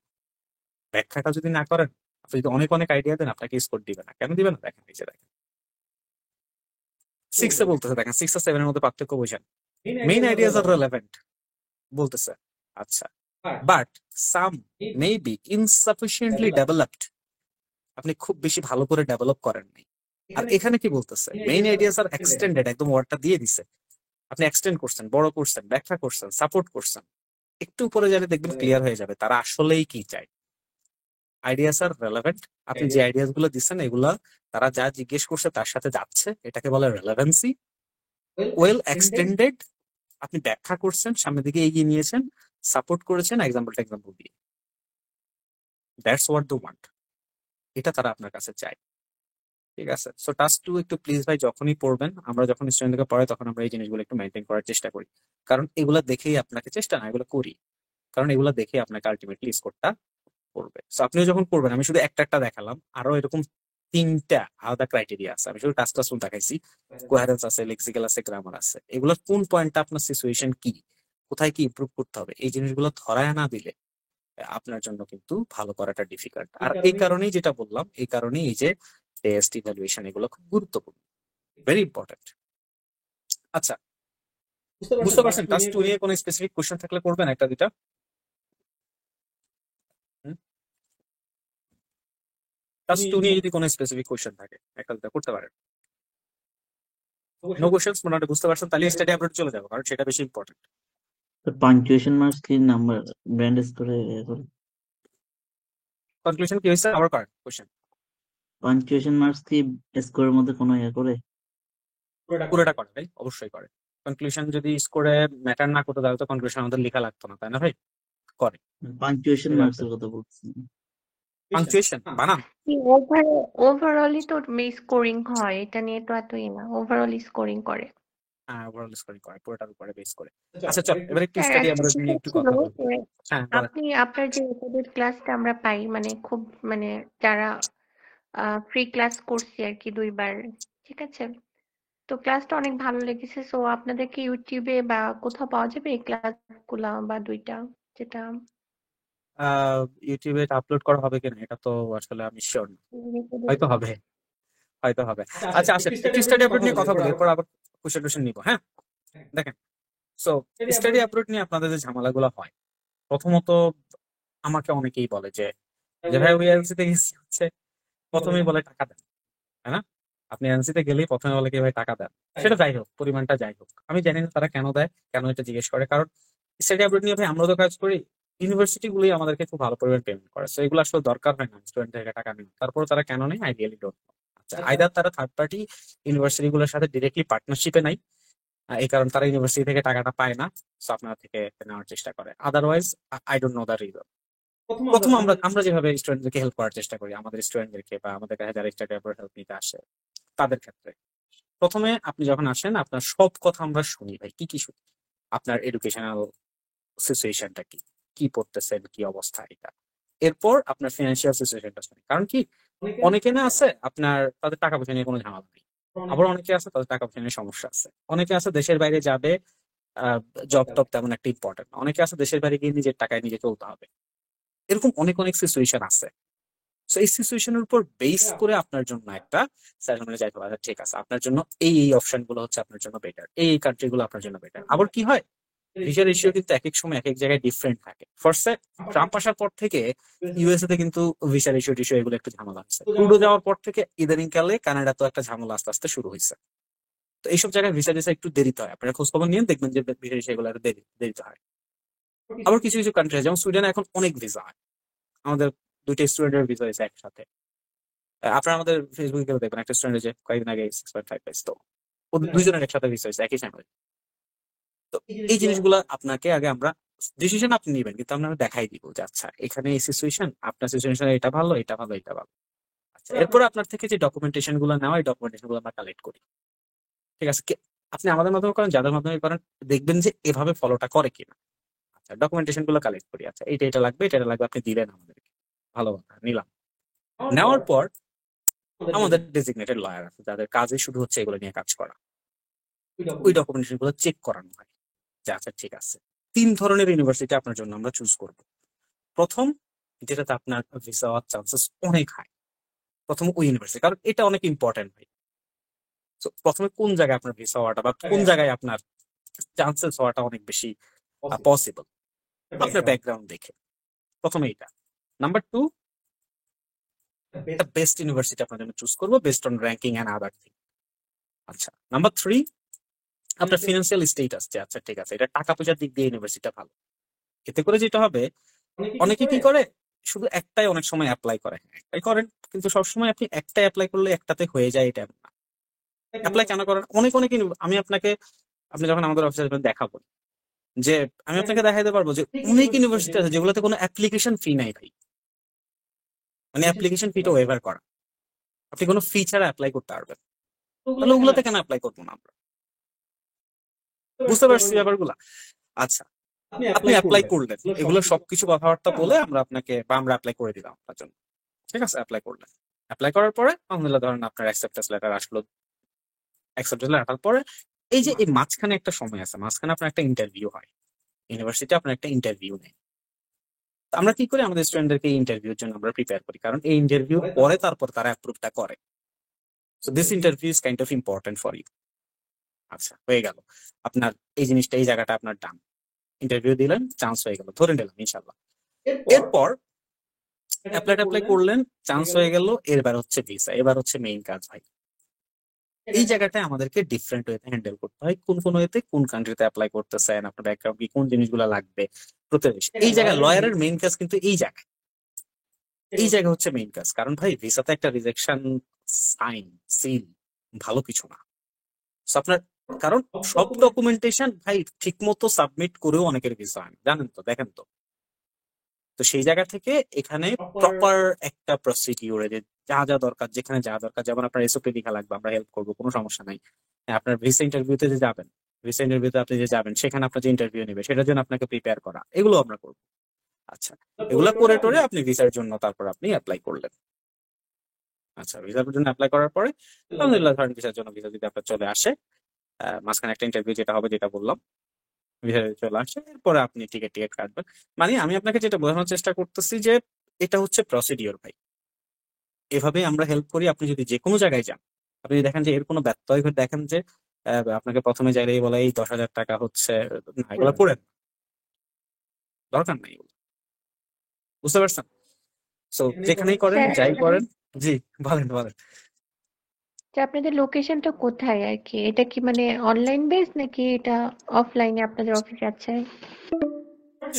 ব্যাখ্যাটা যদি না করেন, আপনি যদি অনেক অনেক আইডিয়া দেন, আপনাকে স্কোর দিবে না। কেন দিবে না দেখেন, নিচে দেখেন 6 এ বলতেছে, দেখেন 6 আর 7 এর মধ্যে পার্থক্য বোঝেন। মেইন আইডিয়াস আর রেলেভেন্ট বলতেছে। আচ্ছা, but some may be insufficiently developed, আপনি খুব বেশি ভালো করে ডেভেলপ করেন নাই। আর এখানে কি বলতেছে, মেইন আইডিয়াস আর এক্সটেন্ডেড, একদম ওয়ার্ডটা দিয়ে দিছে। আপনি এক্সটেন্ড করছেন, বড় করছেন, ব্যাখ্যা করছেন, সাপোর্ট করছেন। একটু উপরে যারা দেখবেন ক্লিয়ার হয়ে যাবে তারা আসলেই কি চায়। আইডিয়াস আর রেলেভেন্ট, আপনি যে আইডিয়াস গুলো দিচ্ছেন এগুলা তারা যা জিজ্ঞেস করছে তার সাথে যাচ্ছে, এটাকে বলে রেলেভেন্সি। ওয়েল এক্সটেন্ডেড, আপনি ব্যাখ্যা করছেন, সামনের দিকে এগিয়ে নিয়েছেন, সাপোর্ট করেছেন এক্সাম্পল দিয়ে। দ্যাটস হোয়াট দে ওয়ান্ট, এটা তারা আপনার কাছে চায়। ঠিক আছে, সো টাস্ক 2 একটু প্লিজ ভাই যখনই পড়বেন, আমরা যখন স্টুডেন্টকে পড়াই তখন আমরা এই জিনিসগুলো একটু মেনটেন করার চেষ্টা করি, কারণ এগুলা দেখেই আপনাকে, চেষ্টা না এগুলো করি, কারণ এগুলা দেখে আপনাকে আলটিমেটলি স্কোরটা করবে। সো আপনিও যখন করবেন, আমি শুধু একটা একটা দেখালাম, আরো এরকম 3টা আলাদা ক্রাইটেরিয়া আছে। আমি শুধু টাস্ক টাস্ক দেখাইছি, কোহেরেন্স আছে, লেক্সিক্যাল আছে, গ্রামার আছে। এগুলোর কোন পয়েন্টটা আপনার সিচুয়েশন কি, কোথায় কি ইমপ্রুভ করতে হবে, এই জিনিসগুলো ধরায় না দিলে আপনার জন্য কিন্তু ভালো করাটা ডিফিকাল্ট। আর এই কারণেই যেটা বললাম, এই কারণেই এই যে টেস্ট ইভ্যালুয়েশন এগুলো খুব গুরুত্বপূর্ণ, ভেরি ইম্পর্টেন্ট। আচ্ছা, বুঝতে পারছেন? টাস্ক 2 নিয়ে কোনো স্পেসিফিক কোশ্চেন থাকলে করবেন একটা দুইটা। টাস্ক 2 নিয়ে যদি কোনো স্পেসিফিক কোশ্চেন থাকে একটা দুইটা করতে পারেন। নো কোশ্চেন্স, মোটামুটি বুঝতে পারছেন, তাহলে স্টাডি আপলোড চলে যাবো, কারণ সেটা বেশি ইম্পর্টেন্ট। পাঞ্চুয়েশন মার্কস কি নাম্বার ব্র্যান্ডেজ করে কনক্লুশন কি হয়েছে আবার করেন কোশ্চেন। পাঞ্চুয়েশন মার্কস কি স্কোরের মধ্যে কোনো করে? পুরোটা করে ভাই, অবশ্যই করে। কনক্লুশন যদি স্কোরে ম্যাটার না করতো তাহলে তো কনক্লুশন আমাদের লেখা লাগতো না, তাই না ভাই? করে। পাঞ্চুয়েশন মার্কস এর কথা বলছি। পাংচুয়েশন বানান ওভারঅলই তো স্কোরিং হয়, এটা নিয়ে তো এতই না, ওভারঅল স্কোরিং করে। হ্যাঁ, ওভারঅল স্কোরিং করে পুরোটার উপরে বেস করে। আচ্ছা চল এবার একটু স্যার স্টাডি একটা আমরা নিয়ে বিষয় একটু ছিল কথা বলবো। যে হ্যাঁ বলেন। আপনি আপনার যে রেকর্ডেড ক্লাসটা আমরা পাই, মানে খুব মানে যারা ফ্রি ক্লাস করছি আর কি 2বার, ঠিক আছে, তো ক্লাসটা অনেক ভালো লেগেছে। সো আপনাদেরকে ইউটিউবে বা কোথাও পাওয়া যাবে এই ক্লাসগুলা বা 2টা, যেটা ইউটিউবে আপলোড করা হবে কিনা এটা তো আসলে আমি শিওর না, recorded হয়তো হবে, হয়তো হবে। আচ্ছা আসেন একটু স্টাডি আপলোড নিয়ে কথা বলি, এরপর আবার কোশ্চেন টোশ্চেন নিবো। হ্যাঁ দেখেন, সো স্টাডি আপলোড নিয়ে আপনাদের যে ঝামেলাগুলো হয়, প্রথমত আমাকে অনেকেই বলে যে ভাই ওই এনসিতে গেছি হচ্ছে প্রথমেই বলে টাকা দেন, তাই না? আপনি এনসিতে গেলেই প্রথমে বলে কি ভাই টাকা দেন। সেটা যাই হোক, পরিমাণটা যাই হোক, আমি জানি না তারা কেন দেয়, কেন এটা জিজ্ঞেস করে। কারণ স্টাডি আপলোড নিয়ে ভাই আমরা তো কাজ করি, ইউনিভার্সিটি গুলোই আমাদেরকে খুব ভালো পরিমাণ পেমেন্ট করে, তো এগুলো আসলে দরকার হয় না স্টুডেন্ট থেকে টাকা নেই। তারপর তারা কেন নেই আই রিয়েলি ডোন্ট নো। আচ্ছা, আইদার তারা থার্ড পার্টি ইউনিভার্সিটি গুলোর সাথে ডিরেক্টলি পার্টনারশিপে নাই, এই কারণে তারা ইউনিভার্সিটি থেকে টাকাটা পায় না, সো আপনার থেকে নেওয়ার চেষ্টা করে। Otherwise I don't know the reason. প্রথম আমরা আমরা যেভাবে স্টুডেন্টদেরকে হেল্প করার চেষ্টা করি, আমাদের স্টুডেন্টদেরকে বা আমাদের কাছে যারা স্টাডি আপলোড হেল্প নিতে আসে তাদের ক্ষেত্রে, প্রথমে আপনি যখন আসেন আপনার সব কথা আমরা শুনি ভাই। কি কি শুনি? আপনার এডুকেশনাল সিচুয়েশনটা কি, কি পড়তেছেন, কি অবস্থা এটা। এরপর আপনার ফিনান্সিয়াল সিচুয়েশনটা শুনি, কারণ কি অনেকে না আছে আপনার তাদের টাকা পয়সা নিয়ে কোনো ঝামেলা নেই, আবার অনেকে আছে তাদের টাকা পয়সা নিয়ে সমস্যা আছে। অনেকে আছে দেশের বাইরে যাবে, জব টব তেমন একটা ইম্পর্টেন্ট। অনেকে আছে দেশের বাইরে গিয়ে নিজের টাকায় নিজে চলতে হবে। এরকম অনেক অনেক সিচুয়েশন আছে। সো এই সিচুয়েশনের উপর বেস করে আপনার জন্য একটা সাজেশনে যাইতে পারে, ঠিক আছে আপনার জন্য এই এই অপশন গুলো হচ্ছে আপনার জন্য বেটার, এই কান্ট্রি গুলো আপনার জন্য বেটার। আবার কি হয়, ভিসা রেশিও কিন্তু এক এক সময় এক এক জায়গায় ডিফারেন্ট থাকে। ফার্স্টে ট্রাম্প আসার পর থেকে ইউএসএ তে কিন্তু ভিসা রেশিও টিশিও এগুলো একটু ঝামেলা হচ্ছে। ট্রুডো যাওয়ার পর থেকে ইদানিং কালে কানাডা তো একটা ঝামেলা আস্তে আস্তে শুরু হয়েছে। তো এইসব জায়গায় ভিসা টিসা একটু দেরিতে হয়, আপনারা খোঁজ খবর নিয়ে দেখবেন যে ভিসা টিসা এগুলো একটু দেরিতে হয়। আবার কিছু কিছু কান্ট্রি যেমন সুইডেনে এখন অনেক ভিসা হয়, আমাদের দুইটা স্টুডেন্টের ভিসা হয়েছে একসাথে। আপনারা আমাদের ফেসবুকে কেউ দেখবেন একটা স্টুডেন্ট যে কয়েকদিন আগে 6.5 পাইছে, তো ওদের দুইজনের একসাথে ভিসা হয়েছে একই সময়। তো এই জিনিসগুলো আপনাকে আগে আমরা ডিসিশন আপনি নেবেন, কিন্তু আমরা দেখাই দিব যে আচ্ছা এখানে এই সিচুয়েশন, আপনার সিচুয়েশন এটা ভালো, এটা ভালো, এটা ভালো। আচ্ছা এরপর আপনার থেকে যে ডকুমেন্টেশন গুলো নেওয়া, এই ডকুমেন্টেশন গুলো আমরা কালেক্ট করি, ঠিক আছে। আপনি আমাদের মাধ্যমে করেন, যাদের মাধ্যমে করেন, দেখবেন যে এভাবে ফলোটা করে কিনা। আচ্ছা ডকুমেন্টেশন গুলো কালেক্ট করি, আচ্ছা এটা লাগবে, এটা লাগবে, আপনি দিলেন আমাদেরকে, ভালো কথা, নিলাম। নেওয়ার পর আমাদের ডেজিগনেটেড লয়ার আছে যাদের কাজে শুধু হচ্ছে এগুলো নিয়ে কাজ করা, ওই ডকুমেন্টেশন গুলো চেক করানো হয় যে আচ্ছা ঠিক আছে। 3 ধরনের ইউনিভার্সিটি আপনার জন্য আমরা চুজ করব। প্রথম, যেটাতে আপনার ভিসা হওয়ার চান্সেস অনেক হাই, প্রথম ওই ইউনিভার্সিটি, কারণ এটা অনেক ইম্পর্টেন্ট ভাই। তো প্রথমে কোন জায়গায় আপনার ভিসা হওয়াটা বা কোন জায়গায় আপনার চান্সেস হওয়াটা অনেক বেশি পসিবল আপনার ব্যাকগ্রাউন্ড দেখে, প্রথমে এটা। নাম্বার 2, একটা বেস্ট ইউনিভার্সিটি আপনার জন্য চুজ করবো based on ranking and other thing. আচ্ছা নাম্বার 3, আপনার ফিনান্সিয়াল স্টেটাস, যে আচ্ছা ঠিক আছে এটা টাকা পয়সার দিক দিয়ে ইউনিভার্সিটিটা ভালো। এতে করে যেটা হবে, অনেকে কি করে শুধু একটাই অনেক সময় অ্যাপ্লাই করে, একটাই করেন, কিন্তু সবসময় আপনি একটাই অ্যাপ্লাই করলে একটাতে হয়ে যায় এটা না। অ্যাপ্লাই কেন করেন, অনেক অনেক আমি আপনাকে, আপনি যখন আমাদের অফিসে আসবেন দেখাবো যে আমি আপনাকে দেখাইতে পারবো যে অনেক ইউনিভার্সিটি আছে যেগুলোতে কোনো অ্যাপ্লিকেশন ফি নাই ভাই, মানে অ্যাপ্লিকেশন ফিটা ওয়েভার করা, আপনি কোনো ফি ছাড়া অ্যাপ্লাই করতে পারবেন। তাহলে ওগুলোতে কেন অ্যাপ্লাই করবো না আমরা? বুঝতে পারছি ব্যাপারগুলা। আচ্ছা আপনি অ্যাপ্লাই করলেন, এগুলো সবকিছু কথাবার্তা বলে আমরা আপনাকে বা আমরা অ্যাপ্লাই করে দিলাম আপনার জন্য, ঠিক আছে। অ্যাপ্লাই করলেন, অ্যাপ্লাই করার পরে আলহামদুলিল্লাহ ধরেন আপনার অ্যাকসেপ্টেন্স লেটার আসলো, অ্যাকসেপ্টেন্স লেটার আসার পরে এই যে এই মাঝখানে একটা সময় আছে, মাঝখানে আপনার একটা ইন্টারভিউ হয়, ইউনিভার্সিটি আপনার একটা ইন্টারভিউ নেয়। তো আমরা কি করি, আমাদের স্টুডেন্টদেরকে এই ইন্টারভিউর জন্য আমরা প্রিপেয়ার করি, কারণ এই ইন্টারভিউ পরে তারপর তারা অ্যাপ্রুভটা করে। So this interview is kind of important for you. আচ্ছা হয়ে গেল আপনার এই জিনিসটা, এই জায়গাটা আপনার ডান, ইন্টারভিউ দিলেন, চান্স হয়ে গেল, ধরে নিলাম ইনশাল্লাহ। এরপর অ্যাপ্লাই করলেন, চান্স হয়ে গেল, এবার হচ্ছে ভিসা, এবার হচ্ছে মেইন কাজ ভাই। এই জায়গাটায় আমাদেরকে ডিফারেন্ট ওয়েতে হ্যান্ডেল করতে হয়, কোন কোন ওয়েতে কোন কান্ট্রিতে অ্যাপ্লাই করতেছেন, আপনার ব্যাকগ্রাউন্ড কি, কোন জিনিসগুলো লাগবে, প্রতিবেশী। এই জায়গায় লয়ারের মেইন কাজ কিন্তু এই জায়গায়, এই জায়গা হচ্ছে মেইন কাজ। কারণ ভাই ভিসাতে একটা রিজেকশন সাইন সিল ভালো কিছু না। So আপনার, কারণ সব ডকুমেন্টেশন ভাই ঠিক মতো সাবমিট করেও অনেকের ভিসা হয় না, জানেন তো, দেখেন তো। তো সেই জায়গা থেকে এখানে প্রপার একটা প্রসিডিউরে যে যা যা দরকার, যেখানে যা দরকার, যেমন আপনার এসওপি লেখা লাগবে, আমরা হেল্প করবো, কোনো সমস্যা নাই। আপনার ভিসা ইন্টারভিউতে যে যাবেন, ভিসা ইন্টারভিউতে আপনি যে যাবেন, সেখানে আপনার যে ইন্টারভিউ নেবে সেটার জন্য আপনাকে প্রিপেয়ার করা, এগুলো আমরা করবো। আচ্ছা এগুলো করে টোরে আপনি ভিসার জন্য তারপর আপনি অ্যাপ্লাই করলেন। আচ্ছা ভিসার জন্য অ্যাপ্লাই করার পরে আলহামদুলিল্লাহ ধরেন ভিসার জন্য ভিসা যদি আপনার চলে আসে, মাঝখানে একটা ইন্টারভিউ যেটা হবে, যেটা বললাম, ভিসা চলে আসে, এরপরে আপনি টিকিট কাটবেন। মানে আমি আপনাকে যেটা বোঝানোর চেষ্টা করতেছি যে এটা হচ্ছে প্রসিডিওর ভাই, এভাবে আমরা হেল্প করি। আপনি যদি যে কোনো জায়গায় যান, আপনি দেখেন যে এর কোনো ব্যত্যয় ঘটে, দেখেন যে আপনাকে প্রথমে যাইলেই বলে এই 10,000 টাকা হচ্ছে, না এগুলো করেন, দরকার নাই এগুলো, বুঝতে পারছেন? সো যেখানেই করেন, স্যার যাই করেন। জি বলেন বলেন। আপনাদের লোকেশনটা কোথায় আর কি? এটা কি মানে অনলাইন বেস নাকি এটা অফলাইনে আপনাদের অফিসে আছে?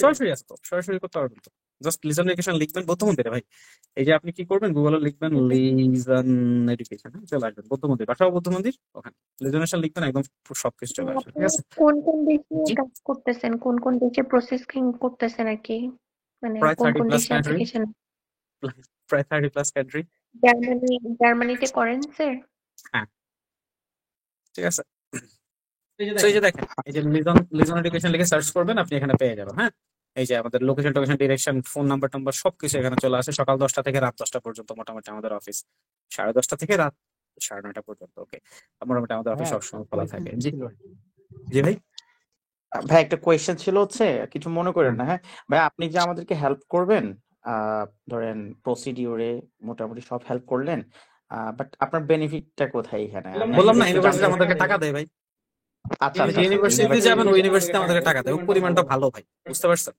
সরাসরি আসতো, সরাসরি করতে পারবেন তো, জাস্ট লিজন এডুকেশন লিখবেন বৌদ্ধ মন্দিরে ভাই। এই যে আপনি কি করবেন, গুগলে লিখবেন লিজন এডুকেশন, চলে আসবেন বৌদ্ধ মন্দির, বাসাও বৌদ্ধ মন্দির, ওখানে লিজনেশন লিখবেন, একদম সবকিছু চলে আসবে, ঠিক আছে। কোন কোন দেশে জি কাজ করতেছেন, কোন কোন দেশে প্রসেসিং করতেছেন আর কি, মানে প্রায় কোন 30 কোন প্লাস দেশে কান্ট্রি, অ্যাপ্লিকেশন? প্রায় 30 প্লাস কান্ট্রি। জার্মানিতে করেন স্যার? হ্যাঁ ঠিক আছে। তো এই যে দেখেন, এই যে লিজন এডুকেশন লিখে সার্চ করবেন, আপনি এখানে পেয়ে যাবেন। হ্যাঁ এই যে আমাদের লোকেশন টোকেশন ডিরেকশন ফোন নাম্বার টাম্বার সবকিছু এখানে চলে আসে। সকাল 10টা থেকে রাত 10টা পর্যন্ত মোটামুটি আমাদের অফিস, 10:30 থেকে রাত 9:30 পর্যন্ত। ওকে, মোটামুটি আমাদের অফিস সবসময় খোলা থাকে। জি জি ভাই। ভাই একটা কোয়েশ্চেন ছিল, হচ্ছে কিছু মনে করেন না, হ্যাঁ ভাই, আপনি যে আমাদেরকে হেল্প করবেন, ধরেন প্রসিডিউরে মোটামুটি সব হেল্প করলেন, বাট আপনার বেনিফিটটা কোথায় এখানে? বললাম না ইউনিভার্সিটি আমাদেরকে টাকা দেয় ভাই। আচ্ছা আপনি যে ইউনিভার্সিটিতে যাবেন ওই ইউনিভার্সিটি আমাদেরকে টাকা দেয়, ওই পরিমাণটা ভালো ভাই, বুঝতে পারছেন?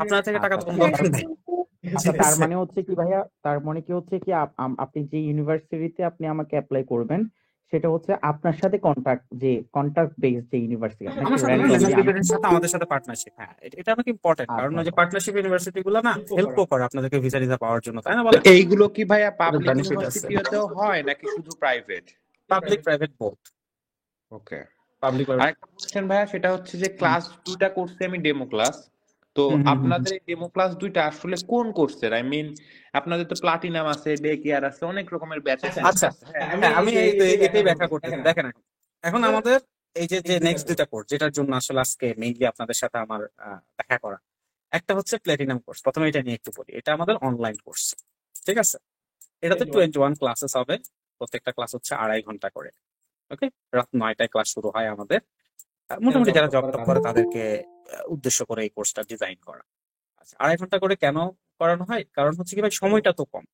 আপনার থেকে টাকা তো কোনো দরকার নেই। আচ্ছা, তার মানে হচ্ছে কি ভাইয়া, তার মানে কি হচ্ছে কি আপনি যে ইউনিভার্সিটিতে আপনি আমাকে অ্যাপ্লাই করবেন সেটা হচ্ছে আপনার সাথে কন্টাক্ট বেস যে ইউনিভার্সিটি, আমার সাথে ইউনিভার্সিটির সাথে আমাদের সাথে পার্টনারশিপ। হ্যাঁ, এটা অনেক ইম্পর্টেন্ট, কারণ ওই যে পার্টনারশিপ ইউনিভার্সিটি গুলো না হেল্প করে আপনাদেরকে ভিসা টিসা পাওয়ার জন্য, তাই না বলেন? এইগুলো কি ভাইয়া পাবলিক benefit আছে। ইউনিভার্সিটিতেও হয় নাকি শুধু private? Public private both. Okay. Public আরেকটা কোশ্চেন ভাইয়া, সেটা হচ্ছে যে ক্লাস 2টা করছি আমি ডেমো ক্লাস, তো আপনাদের এই ডেমো ক্লাস 2টা আসলে কোন কোর্সের? আই মিন আপনাদের তো প্লাটিনাম আছে, ডে কেয়ার আছে, অনেক রকমের ব্যাচ আছে। আচ্ছা, হ্যাঁ আমি এটাই ব্যাখ্যা করতেছি। দেখেন এখন আমাদের এই যে নেক্সট দুটা কোর্স যেটার জন্য আসলে আজকে মেইনলি আপনাদের সাথে আমার দেখা করা, একটা হচ্ছে প্ল্যাটিনাম কোর্স। প্রথমে এটা নিয়ে একটু বলি, এটা আমাদের অনলাইন কোর্স, ঠিক আছে? এটাতে 21 ক্লাসেস হবে, প্রত্যেকটা ক্লাস হচ্ছে 2.5 ঘন্টা করে। ওকে, রাত 9টায় ক্লাস শুরু হয় আমাদের। মোটামুটি যারা জব টপ করে তাদেরকে উদ্দেশ্য করে এই কোর্সটা ডিজাইন করা। আচ্ছা, 2.5 ঘন্টা করে কেন করানো হয়? কারণ হচ্ছে কি ভাই, সময়টা তো কম,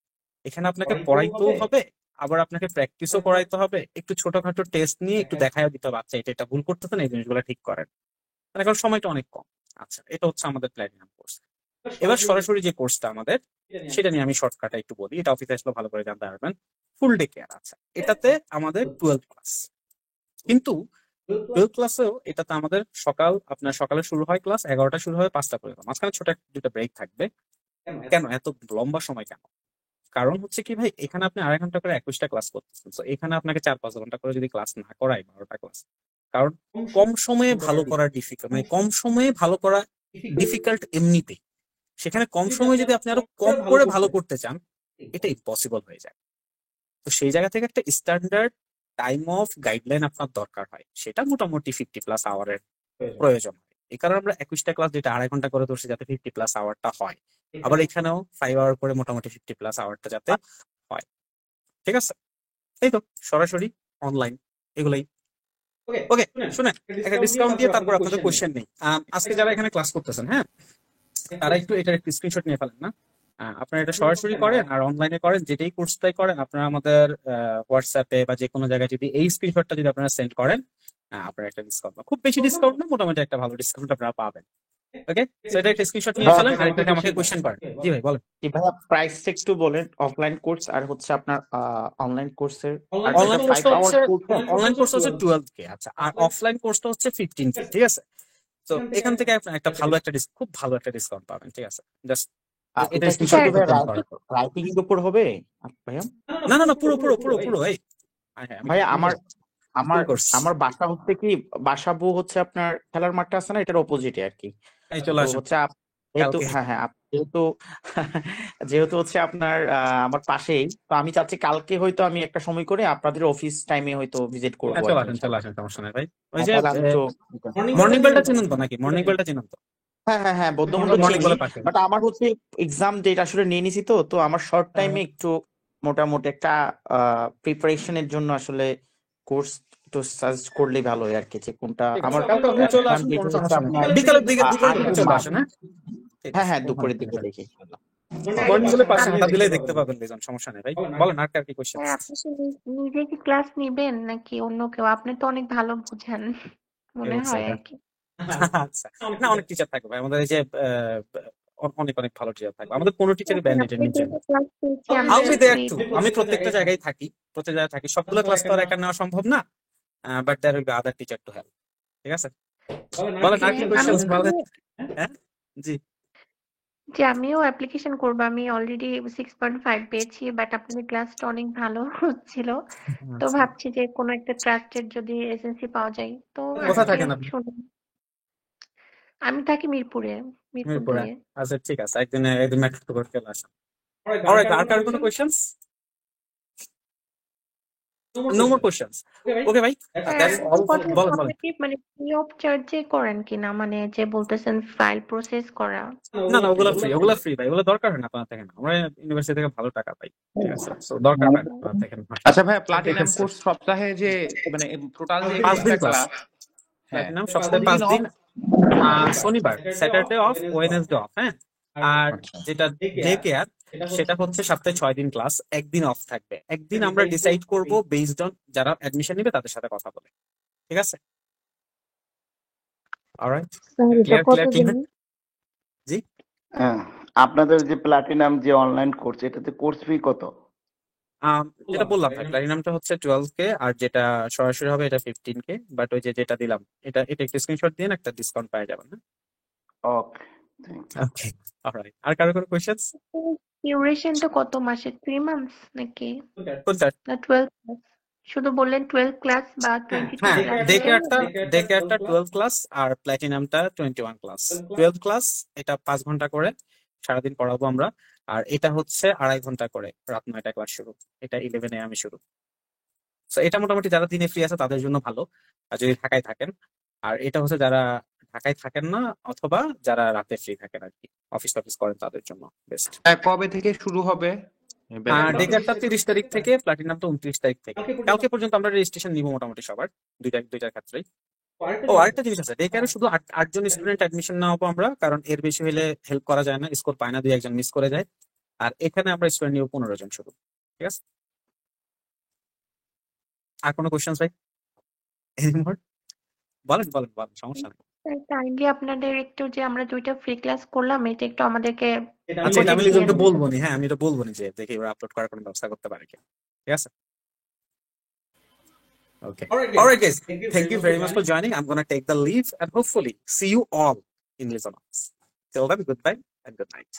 এখানে আপনাকে পড়াইতেও হবে, আবার আপনাকে প্র্যাকটিসও করাইতে হবে, একটু ছোটখাটো টেস্ট নিয়ে একটু দেখাই দিতে হবে, আচ্ছা এটা ভুল করতেছেন, এই জিনিসগুলো ঠিক করেন, মানে কারণ সময়টা অনেক কম। আচ্ছা, এটা হচ্ছে আমাদের প্ল্যাটিনাম কোর্স। এবার সরাসরি যে কোর্সটা আমাদের, সেটা নিয়ে আমি শর্টকাটে একটু বলি, এটা অফিসে আসলে ভালো করে জানতে পারবেন। ফুল ডে কেয়ার। আচ্ছা, এটাতে আমাদের 12 ক্লাস, কিন্তু 12 ক্লাসেও এটাতে আমাদের আপনার সকালে শুরু হয় ক্লাস 11টা শুরু হয় 5টা পর্যন্ত, মাঝখানে ছোট দুটো ব্রেক থাকবে। কেন এত লম্বা সময় কেন? কারণ হচ্ছে কি ভাই, এখানে আপনি 2.5 ঘন্টা করে 21টা ক্লাস করতেছেন, তো এখানে আপনাকে 4-5 ঘন্টা করে যদি ক্লাস না করাই 12টা ক্লাস, কারণ কম সময়ে ভালো করা ডিফিকাল্ট, মানে কম সময়ে ভালো করা ডিফিকাল্ট এমনিতেই, সেখানে কম সময়ে যদি আপনি আরো কম করে ভালো করতে চান, এটা ইম্পসিবল হয়ে যায়। তো সেই জায়গা থেকে একটা স্ট্যান্ডার্ড টাইম অফ গাইডলাইন আপনার দরকার হয়, সেটা মোটামুটি 50+ আওয়ারের প্রয়োজন হয়। এই কারণে আমরা 21টা ক্লাস যেটা 2.5 ঘন্টা করে ধরছি, যাতে 50+ আওয়ারটা হয়। আবার এখানেও 5 আওয়ার করে মোটামুটি 50+ আওয়ারটা যাতে হয়, ঠিক আছে? এই তো সরাসরি অনলাইন এগুলাই। ওকে, শুনেন, একটা ডিসকাউন্ট দিয়ে তারপর আপনাদের কোশ্চেন নেই। আজকে যারা এখানে ক্লাস করতেছেন, হ্যাঁ, তারা একটু এটার একটু স্ক্রিনশট নিয়ে ফেলেন না। আপনারা এটা সরাসরি করেন আর অনলাইনে করেন, যেটাই কোর্সটাই করেন, আপনারা আমাদের হোয়াটসঅ্যাপে বা যে কোনো জায়গায় যদি এই স্ক্রিনশটটা যদি আপনারা সেন্ড করেন, আপনারা একটা ডিসকাউন্ট, খুব বেশি ডিসকাউন্ট না, মোটামুটি একটা ভালো ডিসকাউন্ট আপনারা পাবেন। ওকে, সো এটা একটা স্ক্রিনশট নিয়ে ফেলেন আর এটাকে আমাকে কোশ্চেন করেন। জি ভাই বলেন। কি ভাইয়া প্রাইসটা একটু বলেন, অফলাইন কোর্স আর হচ্ছে আপনার অনলাইন কোর্সের? অনলাইন কোর্স হচ্ছে 12K, আচ্ছা, আর অফলাইন কোর্সটা হচ্ছে 15K, ঠিক আছে? তো এখান থেকে একটা ভালো একটা খুব ভালো একটা ডিসকাউন্ট পাবেন, ঠিক আছে? জাস্ট এটা স্ক্রিনশট দিয়ে রাইটিং এর উপর হবে ভাইয়া? না পুরো এই ভাইয়া আমার বাসা হচ্ছে কি, বাসাবু হচ্ছে আপনার খেলার মাঠটা আছে না, এটার অপোজিটে আর কি। চলে তো আসুন হচ্ছে যেহেতু যেহেতু হচ্ছে আপনার আমার পাশেই, তো আমি চাচ্ছি কালকে হয়তো আমি একটা সময় করে আপনাদের অফিস টাইমে হয়তো ভিজিট করবো। চলে আসেন, সমস্যা নেই ভাই। ওই যে মর্নিং বেলটা চিনেন তো নাকি? মর্নিং বেলটা চিনেন তো? হ্যাঁ বৌদ্ধমন্ডল চিনি, বাট আমার হচ্ছে এক্সাম ডেট আসলে নিয়ে নিছি, তো আমার শর্ট টাইমে একটু মোটামুটি একটা প্রিপারেশনের জন্য আসলে কোর্স একটু সাজেস্ট করলেই ভালো হয় আর কি, যে কোনটা আমার। বিকালের দিকে চলে আসেন। হ্যাঁ দুপুরের দিকে দেখি। দিলেই দেখতে পাবেন, সমস্যা নেই ভাই। বলেন আর কি কোশ্চেন? আপনি নিজে কি ক্লাস নিবেন নাকি অন্য কেউ? আপনি তো অনেক ভালো বুঝান মনে হয় আর কি। আচ্ছা, না অনেক টিচার থাকবে ভাই আমাদের, এই যে অনেক ভালো টিচার থাকবে আমাদের, কোনো টিচারই ব্যান্ড নিতে নিচ্ছে না। আমি প্রত্যেকটা জায়গায় থাকি, সবগুলো ক্লাস তো আর একা নেওয়া সম্ভব না, but there will be other teacher to help, ঠিক আছে? বলেন আর কি কোশ্চেন? বলেন। হ্যাঁ জি, যে আমিও অ্যাপ্লিকেশন করব, আমি অলরেডি 6.5 পেয়েছি, বাট আপনাদের ক্লাসটা অনেক ভালো হচ্ছিল, তো ভাবছি যে কোনো একটা ট্রাস্টেড যদি এজেন্সি পাওয়া যায়। তো কোথায় থাকেন আপনি? আমি থাকি মিরপুরে। আচ্ছা ঠিক আছে, একদিন মেট্রো করে চলে আসেন। অলরাইট, আর কারো কোনো questions? No more questions. Okay ভাই, দ্যাটস অল। বলেন। মানে ফ্রি অফ চার্জে করেন কিনা, মানে যে বলতেছেন ফাইল প্রসেস করা? না ওগুলা ফ্রি ভাই, ওগুলা দরকার হয় না আপনার থেকে, আমরা ইউনিভার্সিটি থেকে ভালো টাকা পাই, ঠিক আছে? সো দরকার হয় না আপনার থেকে। আচ্ছা ভাই, প্লাটিনাম কোর্স সপ্তাহে যে মানে টোটাল যে 5 দিন ক্লাস, প্লাটিনাম সপ্তাহে 5 দিন, শনিবার, স্যাটারডে অফ, ওয়েডনেসডে অফ। হ্যাঁ, আর আচ্ছা যেটা ডে কেয়ার সেটা হচ্ছে সপ্তাহে 6 দিন ক্লাস, একদিন অফ থাকবে। একদিন আমরা ডিসাইড করব বেসড অন যারা অ্যাডমিশন নিবে তাদের সাথে কথা বলে। ঠিক আছে? অলরাইট, স্যার এটা ক্লিয়ার কতদিন? জি। হ্যাঁ, আপনাদের যে প্লাটিনাম যে অনলাইন কোর্স এটাতে কোর্স ফি কত? যেটা বললাম ভাই, প্লাটিনামটা হচ্ছে 12K, আর যেটা সরাসরি হবে এটা 15K। বাট ওই যে যেটা দিলাম এটা একটা স্ক্রিনশট দিয়ে একটা ডিসকাউন্ট পাওয়া যাবে না। ওকে, থ্যাংক ওকে, অলরাইট। আর কারো কোনো কোশ্চেনস? ডিউরেশনটা কত মাসের? 3 মান্থস নাকি কোনটা? না 12 ক্লাস? শুধু বললেন 12 ক্লাস বা 22 হ্যাঁ, ক্লাস, ডে এটাই না? কেয়ারটা 12 ক্লাস আর প্লাটিনামটা 21 ক্লাস। 12 ক্লাস এটা 5 ঘন্টা করে সারাদিন পড়াবো আমরা, আর এটা হচ্ছে 2.5 ঘন্টা করে রাত 9টায় ক্লাস শুরু। এটা 11 AM শুরু। তো এটা মোটামুটি যারা দিনে ফ্রি আছে তাদের জন্য ভালো, আর যদি ঢাকায় থাকেন। আর এটা হচ্ছে যারা ঢাকায় থাকেন না অথবা যারা রাতে ফ্রি থাকেন আর কি, অফিস করেন তাদের জন্য বেস্ট। কবে থেকে শুরু হবে এই ডে ব্যাচটা? কেয়ারটা 30 তারিখ থেকে, প্লাটিনামটা 29 তারিখ থেকে। কালকে পর্যন্ত আমরা রেজিস্ট্রেশন নিব মোটামুটি সবার, দুইটার ক্ষেত্রেই। ও আরেকটা জিনিস আছে, ডে কেয়ারে শুধু 8জন স্টুডেন্ট অ্যাডমিশন নেওয়াবো আমরা, কারণ এর বেশি হলে হেল্প করা যায় না, স্কোর পায় না, 2-1 মিস করে যায়। আর এখানে আমরা স্টুডেন্ট নিব 15 জন শুধু। ঠিক আছে? আর কোনো কোশ্চেন ভাই? এনিমোর? বলেন, সমস্যা নেই। কাইন্ডলি আপনাদের একটু যে আমরা 2টা ফ্রি ক্লাস করলাম এটা একটু আমাদেরকে আচ্ছা, এটা আমি বলে লিজনকে দিয়েন। বলবো নি। হ্যাঁ, আমি এটা বলবো নি যে দেখি ওরা আপলোড করার কোনো ব্যবস্থা করতে পারে কি। ঠিক আছে? Okay. All right, guys. Thank you very much for joining. I'm gonna take the leave and hopefully see you all in Lizonox. Till then, goodbye and good night.